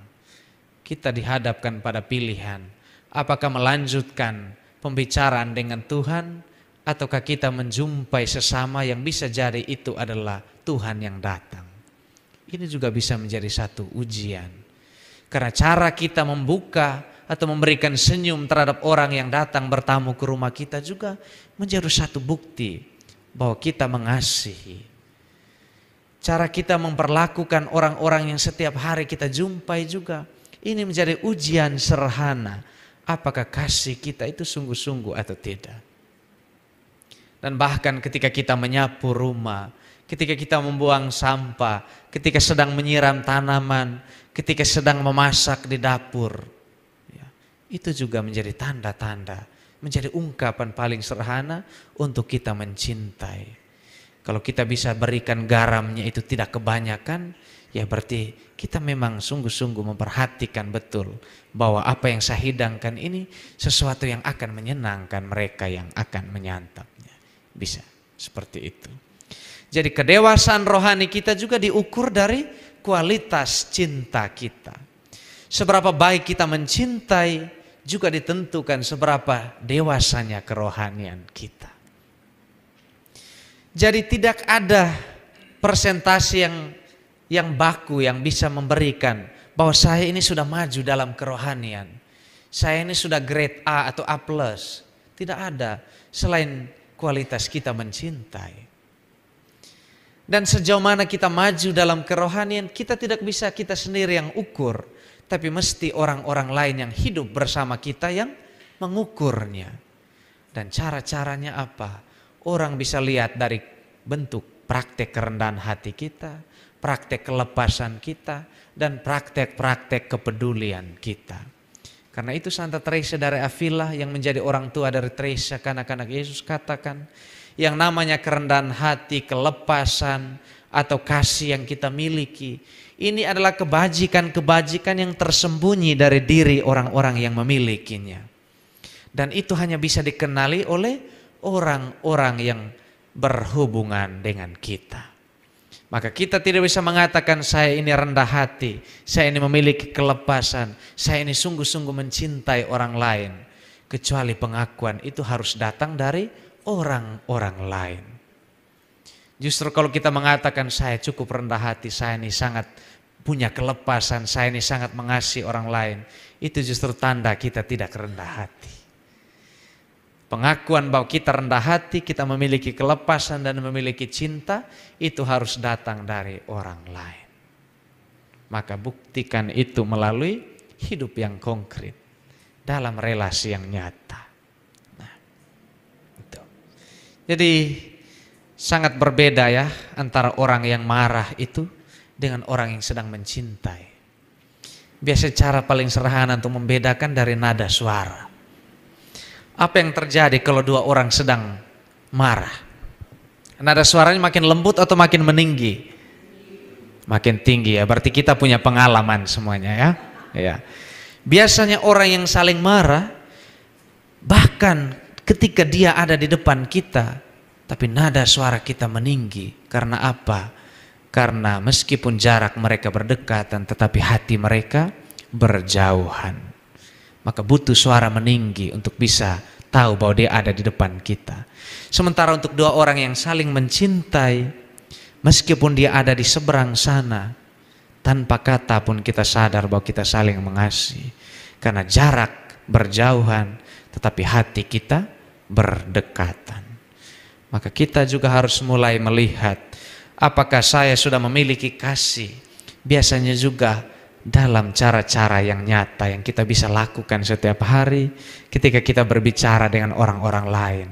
Kita dihadapkan pada pilihan, apakah melanjutkan pembicaraan dengan Tuhan ataukah kita menjumpai sesama yang bisa jadi itu adalah Tuhan yang datang. Ini juga bisa menjadi satu ujian. Karena cara kita membuka atau memberikan senyum terhadap orang yang datang bertamu ke rumah kita juga menjadi satu bukti bahwa kita mengasihi. Cara kita memperlakukan orang-orang yang setiap hari kita jumpai juga, ini menjadi ujian sederhana. Apakah kasih kita itu sungguh-sungguh atau tidak? Dan bahkan ketika kita menyapu rumah, ketika kita membuang sampah, ketika sedang menyiram tanaman, ketika sedang memasak di dapur, ya, itu juga menjadi tanda-tanda, menjadi ungkapan paling sederhana untuk kita mencintai. Kalau kita bisa berikan garamnya itu tidak kebanyakan, ya berarti kita memang sungguh-sungguh memperhatikan betul bahwa apa yang saya hidangkan ini sesuatu yang akan menyenangkan mereka yang akan menyantapnya. Bisa seperti itu. Jadi kedewasaan rohani kita juga diukur dari kualitas cinta kita. Seberapa baik kita mencintai juga ditentukan seberapa dewasanya kerohanian kita. Jadi tidak ada persentase yang baku yang bisa memberikan bahwa saya ini sudah maju dalam kerohanian. Saya ini sudah grade A atau A+. Tidak ada selain kualitas kita mencintai. Dan sejauh mana kita maju dalam kerohanian, kita tidak bisa kita sendiri yang ukur, tapi mesti orang-orang lain yang hidup bersama kita yang mengukurnya. Dan cara-caranya apa? Orang bisa lihat dari bentuk praktek kerendahan hati kita, praktek kelepasan kita, dan praktek-praktek kepedulian kita. Karena itu Santa Teresa dari Avila yang menjadi orang tua dari Teresa kanak-kanak Yesus katakan, yang namanya kerendahan hati, kelepasan atau kasih yang kita miliki, ini adalah kebajikan-kebajikan yang tersembunyi dari diri orang-orang yang memilikinya. Dan itu hanya bisa dikenali oleh orang-orang yang berhubungan dengan kita. Maka kita tidak bisa mengatakan saya ini rendah hati, saya ini memiliki kelepasan, saya ini sungguh-sungguh mencintai orang lain. Kecuali pengakuan itu harus datang dari orang-orang lain. Justru kalau kita mengatakan saya cukup rendah hati, saya ini sangat punya kelepasan, saya ini sangat mengasihi orang lain, itu justru tanda kita tidak rendah hati. Pengakuan bahwa kita rendah hati, kita memiliki kelepasan dan memiliki cinta, itu harus datang dari orang lain. Maka buktikan itu melalui hidup yang konkret, dalam relasi yang nyata. Nah, itu. Jadi sangat berbeda ya antara orang yang marah itu dengan orang yang sedang mencintai. Biasa cara paling sederhana untuk membedakan dari nada suara. Apa yang terjadi kalau dua orang sedang marah? Nada suaranya makin lembut atau makin meninggi? Makin tinggi ya, berarti kita punya pengalaman semuanya ya. Ya. Biasanya orang yang saling marah, bahkan ketika dia ada di depan kita, tapi nada suara kita meninggi. Karena apa? Karena meskipun jarak mereka berdekatan, tetapi hati mereka berjauhan. Maka butuh suara meninggi untuk bisa tahu bahwa dia ada di depan kita. Sementara untuk dua orang yang saling mencintai, meskipun dia ada di seberang sana, tanpa kata pun kita sadar bahwa kita saling mengasihi. Karena jarak berjauhan, tetapi hati kita berdekatan. Maka kita juga harus mulai melihat, apakah saya sudah memiliki kasih? Biasanya juga dalam cara-cara yang nyata yang kita bisa lakukan setiap hari ketika kita berbicara dengan orang-orang lain.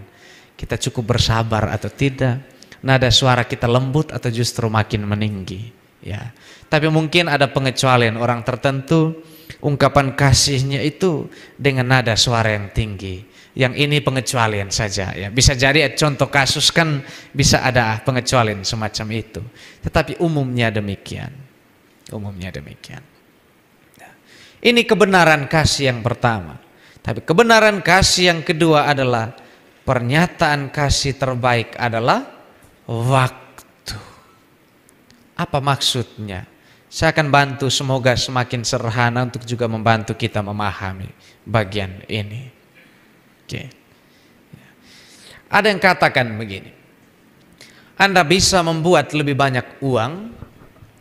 Kita cukup bersabar atau tidak? Nada suara kita lembut atau justru makin meninggi? Ya. Tapi mungkin ada pengecualian orang tertentu, ungkapan kasihnya itu dengan nada suara yang tinggi. Yang ini pengecualian saja ya. Bisa jadi contoh kasus kan bisa ada pengecualian semacam itu. Tetapi umumnya demikian. Umumnya demikian. Ini kebenaran kasih yang pertama. Tapi kebenaran kasih yang kedua adalah Pernyataan kasih terbaik adalah waktu. Apa maksudnya? Saya akan bantu, semoga semakin sederhana untuk juga membantu kita memahami bagian ini. Oke. Ada yang katakan begini, Anda bisa membuat lebih banyak uang,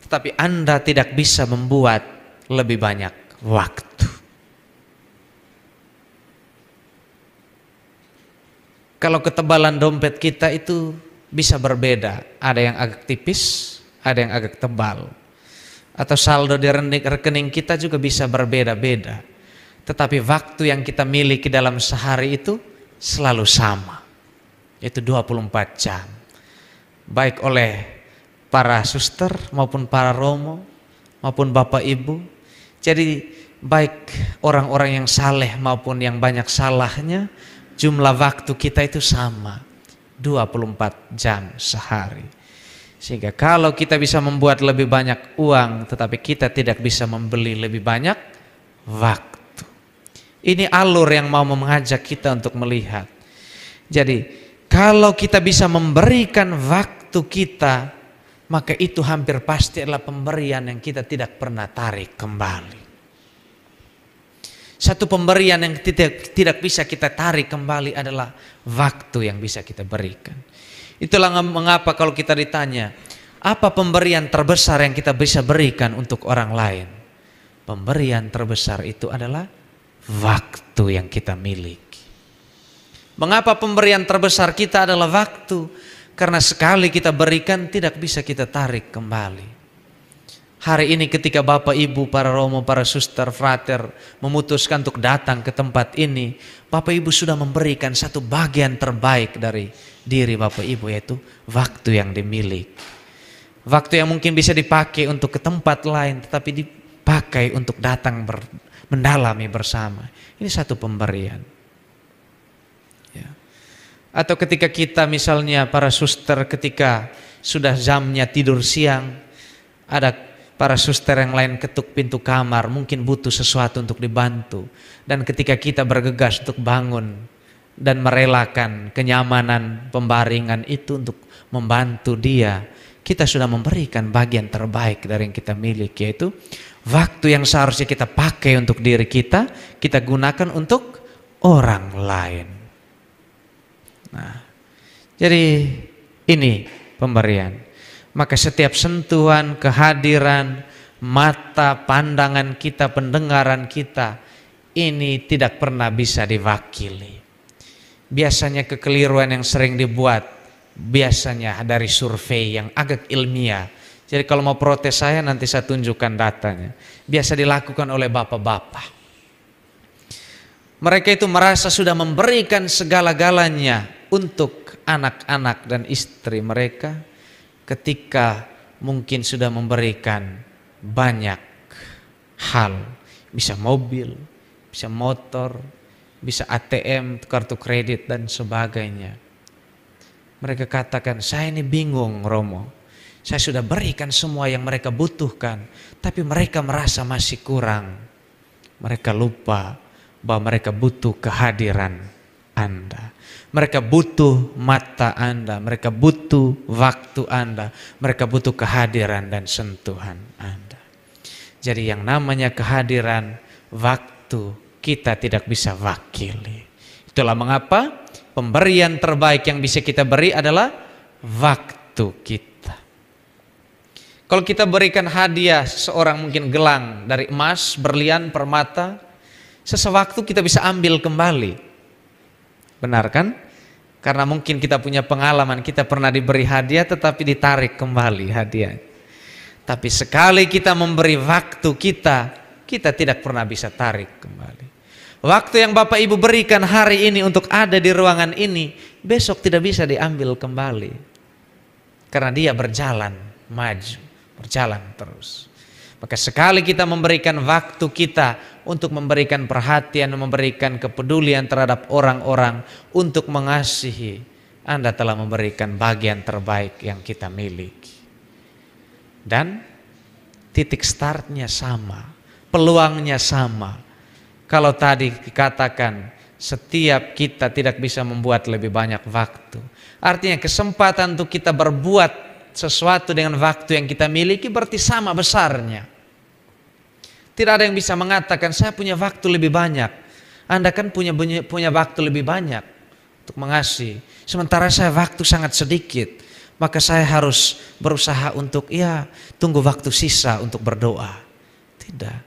tetapi Anda tidak bisa membuat lebih banyak waktu. Kalau ketebalan dompet kita itu bisa berbeda, ada yang agak tipis, ada yang agak tebal. Atau saldo di rekening kita juga bisa berbeda-beda. Tetapi waktu yang kita miliki dalam sehari itu selalu sama, yaitu 24 jam. Baik oleh para suster maupun para romo maupun bapak ibu. Jadi baik orang-orang yang saleh maupun yang banyak salahnya, jumlah waktu kita itu sama, 24 jam sehari. Sehingga kalau kita bisa membuat lebih banyak uang, tetapi kita tidak bisa membeli lebih banyak waktu. Ini alur yang mau mengajak kita untuk melihat. Jadi kalau kita bisa memberikan waktu kita, maka itu hampir pasti adalah pemberian yang kita tidak pernah tarik kembali. Satu pemberian yang tidak bisa kita tarik kembali adalah waktu yang bisa kita berikan. Itulah mengapa kalau kita ditanya, apa pemberian terbesar yang kita bisa berikan untuk orang lain? Pemberian terbesar itu adalah waktu yang kita miliki. Mengapa pemberian terbesar kita adalah waktu? Karena sekali kita berikan tidak bisa kita tarik kembali. Hari ini ketika Bapak Ibu, para romo, para suster, frater memutuskan untuk datang ke tempat ini, Bapak Ibu sudah memberikan satu bagian terbaik dari diri Bapak Ibu, yaitu waktu yang dimiliki. Waktu yang mungkin bisa dipakai untuk ke tempat lain, tetapi dipakai untuk datang mendalami bersama. Ini satu pemberian. Ya. Atau ketika kita misalnya para suster ketika sudah jamnya tidur siang, ada para suster yang lain ketuk pintu kamar, mungkin butuh sesuatu untuk dibantu. Dan ketika kita bergegas untuk bangun dan merelakan kenyamanan pembaringan itu untuk membantu dia, kita sudah memberikan bagian terbaik dari yang kita miliki, yaitu waktu yang seharusnya kita pakai untuk diri kita, kita gunakan untuk orang lain. Nah, jadi ini pemberian. Maka setiap sentuhan, kehadiran, mata, pandangan kita, pendengaran kita, ini tidak pernah bisa diwakili. Biasanya kekeliruan yang sering dibuat, biasanya dari survei yang agak ilmiah. Jadi kalau mau protes saya, nanti saya tunjukkan datanya. Biasa dilakukan oleh bapak-bapak. Mereka itu merasa sudah memberikan segala-galanya untuk anak-anak dan istri mereka, ketika mungkin sudah memberikan banyak hal, bisa mobil, bisa motor, bisa ATM, kartu kredit dan sebagainya. Mereka katakan, saya ini bingung Romo, saya sudah berikan semua yang mereka butuhkan, tapi mereka merasa masih kurang. Mereka lupa bahwa mereka butuh kehadiran Anda. Mereka butuh mata Anda, mereka butuh waktu Anda, mereka butuh kehadiran dan sentuhan Anda. Jadi yang namanya kehadiran, waktu, kita tidak bisa wakili. Itulah mengapa pemberian terbaik yang bisa kita beri adalah waktu kita. Kalau kita berikan hadiah seorang mungkin gelang dari emas, berlian, permata, sesewaktu kita bisa ambil kembali. Benar kan? Karena mungkin kita punya pengalaman, kita pernah diberi hadiah tetapi ditarik kembali hadiah. Tapi sekali kita memberi waktu kita, kita tidak pernah bisa tarik kembali. Waktu yang Bapak Ibu berikan hari ini untuk ada di ruangan ini, besok tidak bisa diambil kembali. Karena dia berjalan maju, berjalan terus. Maka sekali kita memberikan waktu kita untuk memberikan perhatian, memberikan kepedulian terhadap orang-orang, untuk mengasihi, Anda telah memberikan bagian terbaik yang kita miliki. Dan titik startnya sama, peluangnya sama. Kalau tadi dikatakan setiap kita tidak bisa membuat lebih banyak waktu. Artinya kesempatan untuk kita berbuat sesuatu dengan waktu yang kita miliki berarti sama besarnya. Tidak ada yang bisa mengatakan saya punya waktu lebih banyak. Anda kan punya waktu lebih banyak untuk mengasihi. Sementara saya waktu sangat sedikit. Maka saya harus berusaha untuk tunggu waktu sisa untuk berdoa. Tidak.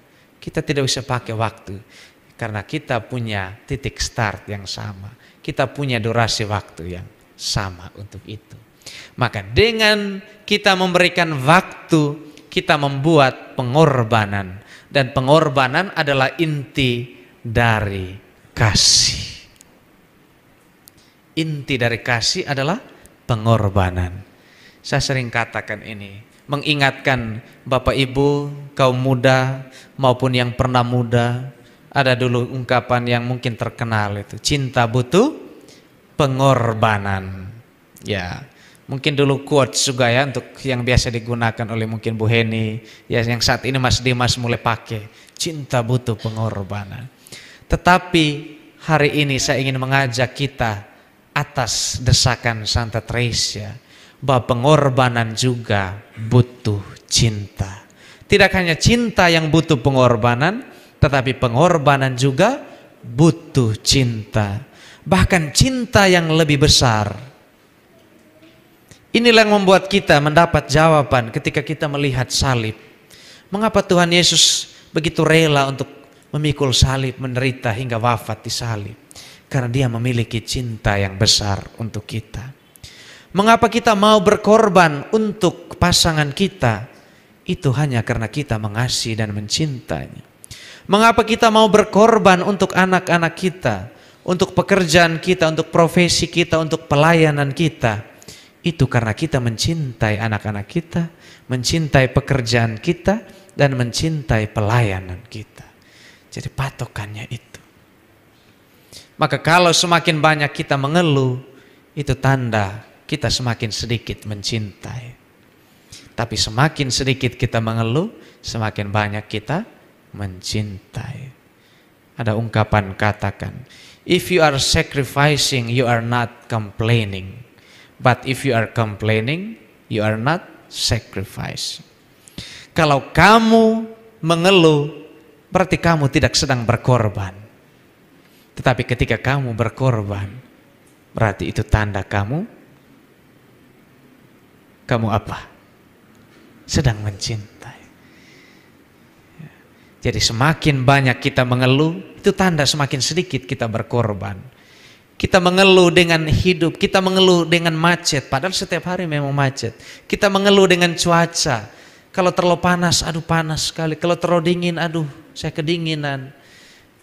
Kita tidak bisa pakai waktu. Karena kita punya titik start yang sama. Kita punya durasi waktu yang sama untuk itu. Maka dengan kita memberikan waktu, kita membuat pengorbanan. Dan pengorbanan adalah inti dari kasih. Inti dari kasih adalah pengorbanan. Saya sering katakan ini, mengingatkan Bapak Ibu, kaum muda maupun yang pernah muda. Ada dulu ungkapan yang mungkin terkenal itu, cinta butuh pengorbanan. Ya, mungkin dulu quotes juga ya untuk yang biasa digunakan oleh mungkin Bu Heni, ya yang saat ini Mas Dimas mulai pakai, cinta butuh pengorbanan. Tetapi hari ini saya ingin mengajak kita atas desakan Santa Teresa bahwa pengorbanan juga butuh cinta. Tidak hanya cinta yang butuh pengorbanan, tetapi pengorbanan juga butuh cinta. Bahkan cinta yang lebih besar. Inilah yang membuat kita mendapat jawaban ketika kita melihat salib. Mengapa Tuhan Yesus begitu rela untuk memikul salib, menderita hingga wafat di salib? Karena dia memiliki cinta yang besar untuk kita. Mengapa kita mau berkorban untuk pasangan kita? Itu hanya karena kita mengasihi dan mencintainya. Mengapa kita mau berkorban untuk anak-anak kita, untuk pekerjaan kita, untuk profesi kita, untuk pelayanan kita? Itu karena kita mencintai anak-anak kita, mencintai pekerjaan kita, dan mencintai pelayanan kita. Jadi patokannya itu. Maka kalau semakin banyak kita mengeluh, itu tanda kita semakin sedikit mencintai. Tapi semakin sedikit kita mengeluh, semakin banyak kita mencintai. Ada ungkapan katakan, if you are sacrificing, you are not complaining. But if you are complaining, you are not sacrificing. Kalau kamu mengeluh, berarti kamu tidak sedang berkorban. Tetapi ketika kamu berkorban, berarti itu tanda kamu apa? Sedang mencintai. Jadi semakin banyak kita mengeluh, itu tanda semakin sedikit kita berkorban. Kita mengeluh dengan hidup, kita mengeluh dengan macet, padahal setiap hari memang macet. Kita mengeluh dengan cuaca. Kalau terlalu panas, aduh panas sekali. Kalau terlalu dingin, aduh saya kedinginan.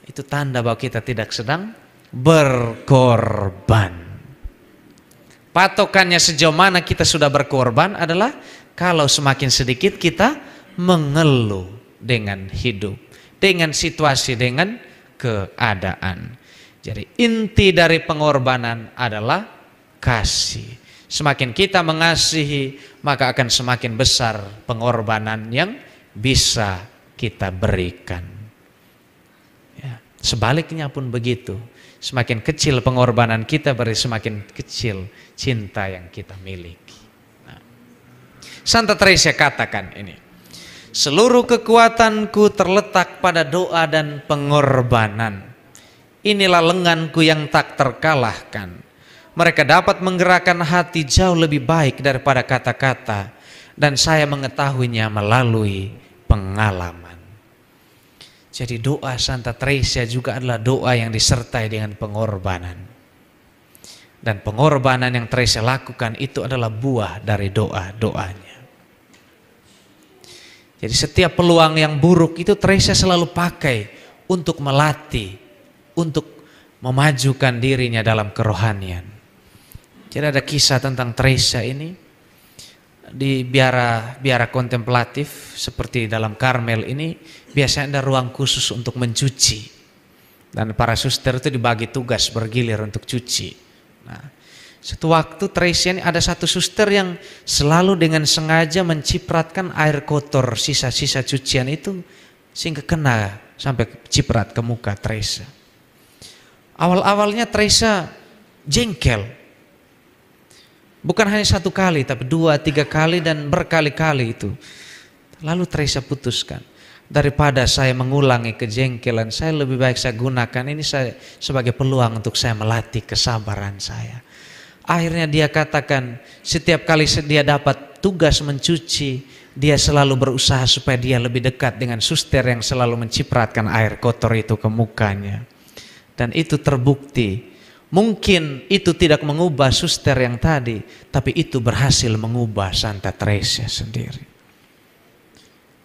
Itu tanda bahwa kita tidak sedang berkorban. Patokannya sejauh mana kita sudah berkorban adalah kalau semakin sedikit kita mengeluh dengan hidup, dengan situasi, dengan keadaan. Jadi inti dari pengorbanan adalah kasih. Semakin kita mengasihi, maka akan semakin besar pengorbanan yang bisa kita berikan. Ya, sebaliknya pun begitu. Semakin kecil pengorbanan kita, berarti semakin kecil cinta yang kita miliki. Nah, Santa Teresa katakan ini, seluruh kekuatanku terletak pada doa dan pengorbanan. Inilah lenganku yang tak terkalahkan. Mereka dapat menggerakkan hati jauh lebih baik daripada kata-kata, dan saya mengetahuinya melalui pengalaman. Jadi doa Santa Teresa juga adalah doa yang disertai dengan pengorbanan. Dan pengorbanan yang Teresa lakukan itu adalah buah dari doa-doanya. Jadi setiap peluang yang buruk itu Teresa selalu pakai untuk melatih, untuk memajukan dirinya dalam kerohanian. Jadi ada kisah tentang Teresa ini di biara kontemplatif seperti dalam Karmel ini biasanya ada ruang khusus untuk mencuci, dan para suster itu dibagi tugas bergilir untuk cuci. Nah, suatu waktu Teresa ini ada satu suster yang selalu dengan sengaja mencipratkan air kotor sisa-sisa cucian itu sehingga kena sampai ciprat ke muka Teresa. Awal-awalnya Teresa jengkel. Bukan hanya 1 kali, tapi 2, 3 kali dan berkali-kali itu. Lalu Teresa putuskan, daripada saya mengulangi kejengkelan, saya lebih baik saya gunakan ini saya sebagai peluang untuk saya melatih kesabaran saya. Akhirnya dia katakan, setiap kali dia dapat tugas mencuci, dia selalu berusaha supaya dia lebih dekat dengan suster yang selalu mencipratkan air kotor itu ke mukanya. Dan itu terbukti. Mungkin itu tidak mengubah suster yang tadi, tapi itu berhasil mengubah Santa Teresa sendiri.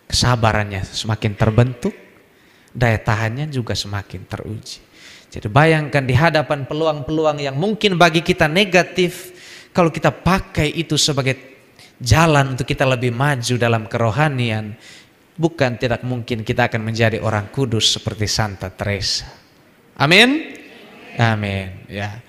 Kesabarannya semakin terbentuk, daya tahannya juga semakin teruji. Jadi bayangkan di hadapan peluang-peluang yang mungkin bagi kita negatif, kalau kita pakai itu sebagai jalan untuk kita lebih maju dalam kerohanian, bukan tidak mungkin kita akan menjadi orang kudus seperti Santa Teresa. Amin. Amin. Ya.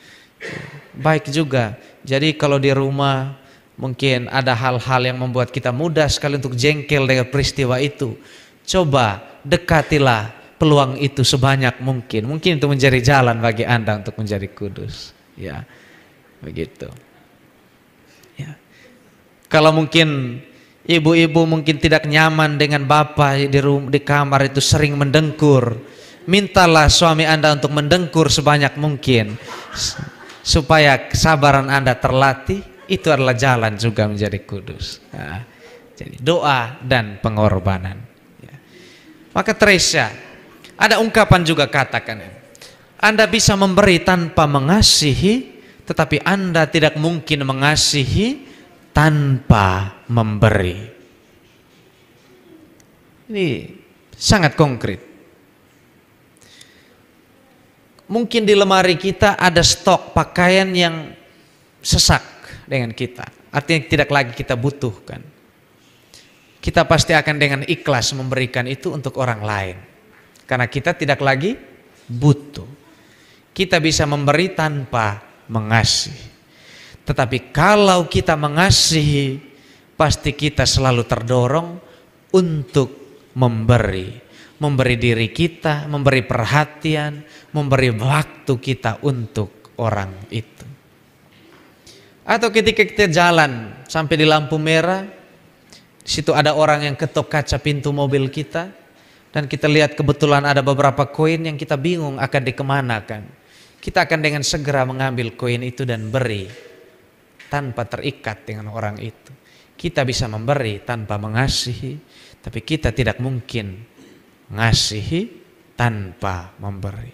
Baik juga. Jadi kalau di rumah mungkin ada hal-hal yang membuat kita mudah sekali untuk jengkel dengan peristiwa itu. Coba dekatilah peluang itu sebanyak mungkin. Mungkin itu menjadi jalan bagi Anda untuk menjadi kudus. Ya. Begitu. Ya. Kalau mungkin ibu-ibu mungkin tidak nyaman dengan bapak di kamar itu sering mendengkur, mintalah suami Anda untuk mendengkur sebanyak mungkin supaya kesabaran Anda terlatih. Itu adalah jalan juga menjadi kudus. Nah, jadi doa dan pengorbanan. Ya. Maka Teresa, ada ungkapan juga katakan, Anda bisa memberi tanpa mengasihi, tetapi Anda tidak mungkin mengasihi tanpa memberi. Ini sangat konkret. Mungkin di lemari kita ada stok pakaian yang sesak dengan kita. Artinya tidak lagi kita butuhkan. Kita pasti akan dengan ikhlas memberikan itu untuk orang lain. Karena kita tidak lagi butuh. Kita bisa memberi tanpa mengasihi. Tetapi kalau kita mengasihi, pasti kita selalu terdorong untuk memberi. Memberi diri kita, memberi perhatian, memberi waktu kita untuk orang itu. Atau ketika kita jalan sampai di lampu merah, di situ ada orang yang ketok kaca pintu mobil kita, dan kita lihat kebetulan ada beberapa koin yang kita bingung akan dikemanakan. Kita akan dengan segera mengambil koin itu dan beri tanpa terikat dengan orang itu. Kita bisa memberi tanpa mengasihi, tapi kita tidak mungkin mengasihi tanpa memberi.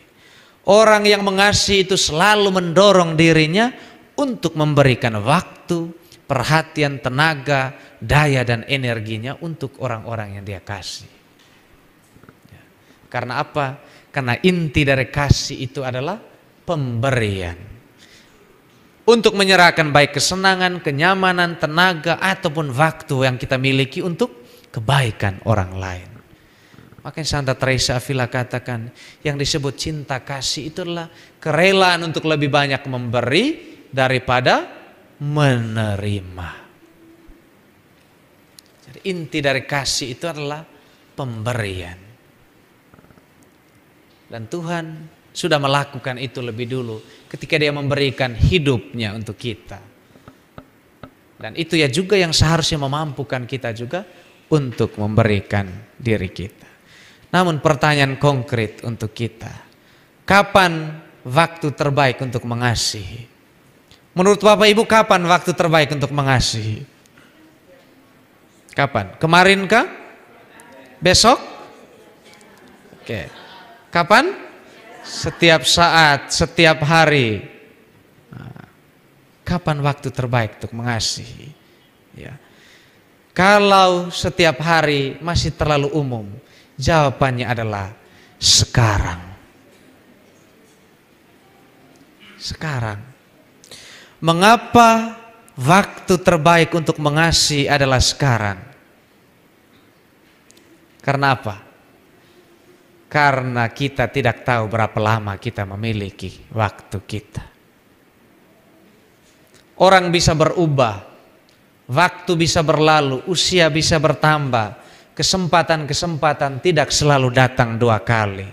Orang yang mengasihi itu selalu mendorong dirinya untuk memberikan waktu, perhatian, tenaga, daya dan energinya untuk orang-orang yang dia kasih. Karena apa? Karena inti dari kasih itu adalah pemberian. Untuk menyerahkan baik kesenangan, kenyamanan, tenaga ataupun waktu yang kita miliki untuk kebaikan orang lain. Makanya Santa Teresa Avila katakan yang disebut cinta kasih itu adalah kerelaan untuk lebih banyak memberi daripada menerima. Jadi inti dari kasih itu adalah pemberian. Dan Tuhan sudah melakukan itu lebih dulu ketika dia memberikan hidupnya untuk kita. Dan itu ya juga yang seharusnya memampukan kita juga untuk memberikan diri kita. Namun pertanyaan konkret untuk kita, kapan waktu terbaik untuk mengasihi? Menurut Bapak Ibu, kapan waktu terbaik untuk mengasihi? Kapan? Kemarin kah? Besok? Oke. Kapan? Setiap saat, setiap hari. Kapan waktu terbaik untuk mengasihi? Ya. Kalau setiap hari masih terlalu umum, jawabannya adalah sekarang. Sekarang. Mengapa waktu terbaik untuk mengasihi adalah sekarang? Karena apa? Karena kita tidak tahu berapa lama kita memiliki waktu kita. Orang bisa berubah, waktu bisa berlalu, usia bisa bertambah, kesempatan-kesempatan tidak selalu datang 2 kali.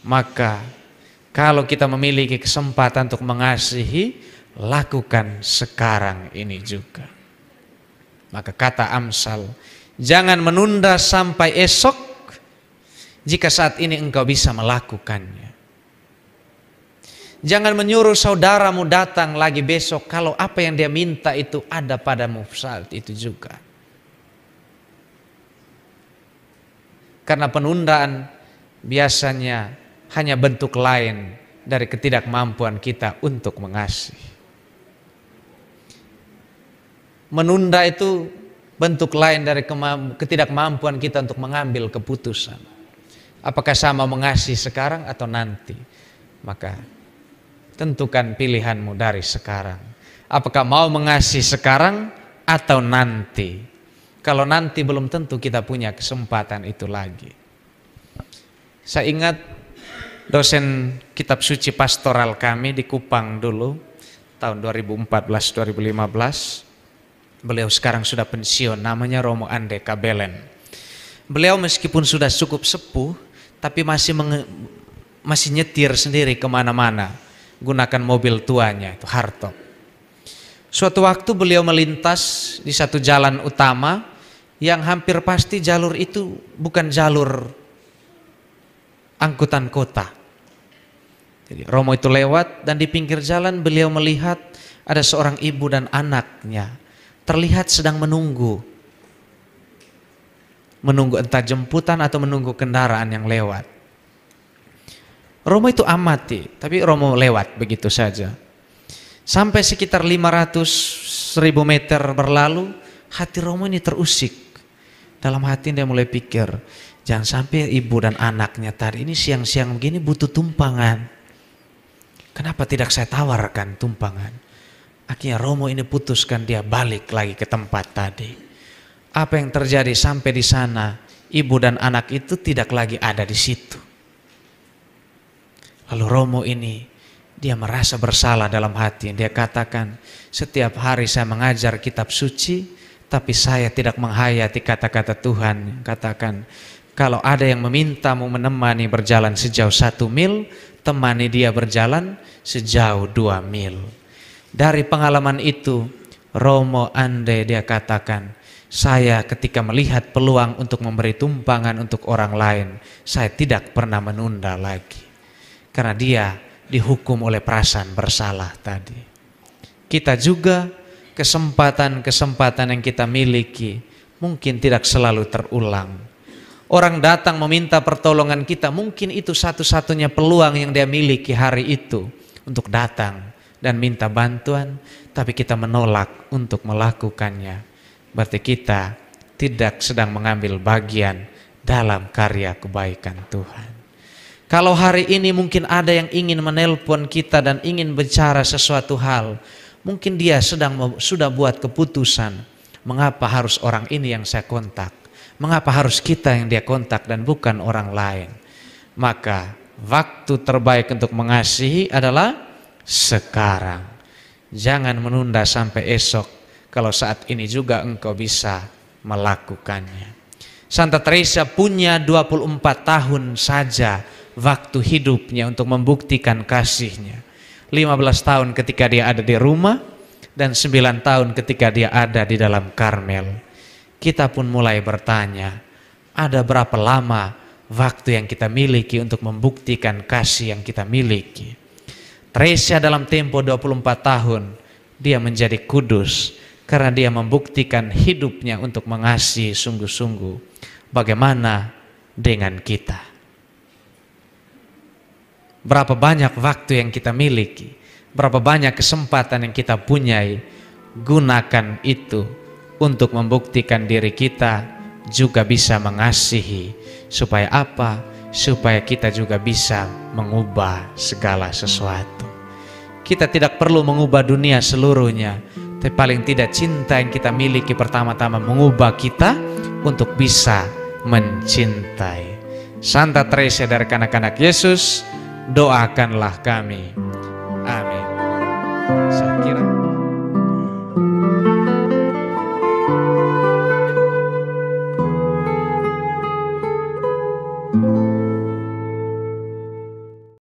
Maka kalau kita memiliki kesempatan untuk mengasihi, lakukan sekarang ini juga. Maka kata Amsal, jangan menunda sampai esok jika saat ini engkau bisa melakukannya. Jangan menyuruh saudaramu datang lagi besok kalau apa yang dia minta itu ada padamu saat itu juga. Karena penundaan biasanya hanya bentuk lain dari ketidakmampuan kita untuk mengasihi. Menunda itu bentuk lain dari ketidakmampuan kita untuk mengambil keputusan. Apakah sama mengasihi sekarang atau nanti? Maka tentukan pilihanmu dari sekarang. Apakah mau mengasihi sekarang atau nanti? Kalau nanti belum tentu kita punya kesempatan itu lagi. Saya ingat dosen kitab suci pastoral kami di Kupang dulu, tahun 2014-2015. Beliau sekarang sudah pensiun, namanya Romo Ande Kabelen. Beliau meskipun sudah cukup sepuh, tapi masih nyetir sendiri kemana-mana, gunakan mobil tuanya, itu hardtop. Suatu waktu beliau melintas di satu jalan utama yang hampir pasti jalur itu bukan jalur angkutan kota. Jadi Romo itu lewat dan di pinggir jalan beliau melihat ada seorang ibu dan anaknya terlihat sedang menunggu entah jemputan atau menunggu kendaraan yang lewat. Romo itu amati, tapi Romo lewat begitu saja. Sampai sekitar 500.000 meter berlalu, hati Romo ini terusik. Dalam hati dia mulai pikir, jangan sampai ibu dan anaknya tadi ini siang-siang begini butuh tumpangan. Kenapa tidak saya tawarkan tumpangan? Akhirnya Romo ini putuskan dia balik lagi ke tempat tadi. Apa yang terjadi sampai di sana, ibu dan anak itu tidak lagi ada di situ. Lalu Romo ini dia merasa bersalah dalam hati. Dia katakan, setiap hari saya mengajar kitab suci, tapi saya tidak menghayati kata-kata Tuhan. Katakan, kalau ada yang memintamu menemani berjalan sejauh 1 mil, temani dia berjalan sejauh 2 mil. Dari pengalaman itu, Romo Ande dia katakan, saya ketika melihat peluang untuk memberi tumpangan untuk orang lain, saya tidak pernah menunda lagi. Karena dia dihukum oleh perasaan bersalah tadi. Kita juga kesempatan-kesempatan yang kita miliki mungkin tidak selalu terulang. Orang datang meminta pertolongan kita, mungkin itu satu-satunya peluang yang dia miliki hari itu untuk datang dan minta bantuan, tapi kita menolak untuk melakukannya. Berarti kita tidak sedang mengambil bagian dalam karya kebaikan Tuhan. Kalau hari ini mungkin ada yang ingin menelpon kita dan ingin bicara sesuatu hal, mungkin dia sudah buat keputusan, mengapa harus orang ini yang saya kontak? Mengapa harus kita yang dia kontak dan bukan orang lain? Maka waktu terbaik untuk mengasihi adalah sekarang. Jangan menunda sampai esok kalau saat ini juga engkau bisa melakukannya. Santa Teresa punya 24 tahun saja waktu hidupnya untuk membuktikan kasihnya. 15 tahun ketika dia ada di rumah dan 9 tahun ketika dia ada di dalam Karmel. Kita pun mulai bertanya, ada berapa lama waktu yang kita miliki untuk membuktikan kasih yang kita miliki? Teresa dalam tempo 24 tahun dia menjadi kudus karena dia membuktikan hidupnya untuk mengasihi sungguh-sungguh. Bagaimana dengan kita? Berapa banyak waktu yang kita miliki? Berapa banyak kesempatan yang kita punyai? Gunakan itu untuk membuktikan diri kita juga bisa mengasihi. Supaya apa? Supaya kita juga bisa mengubah segala sesuatu. Kita tidak perlu mengubah dunia seluruhnya, tapi paling tidak cinta yang kita miliki pertama-tama mengubah kita untuk bisa mencintai. Santa Teresa dari anak-anak Yesus, doakanlah kami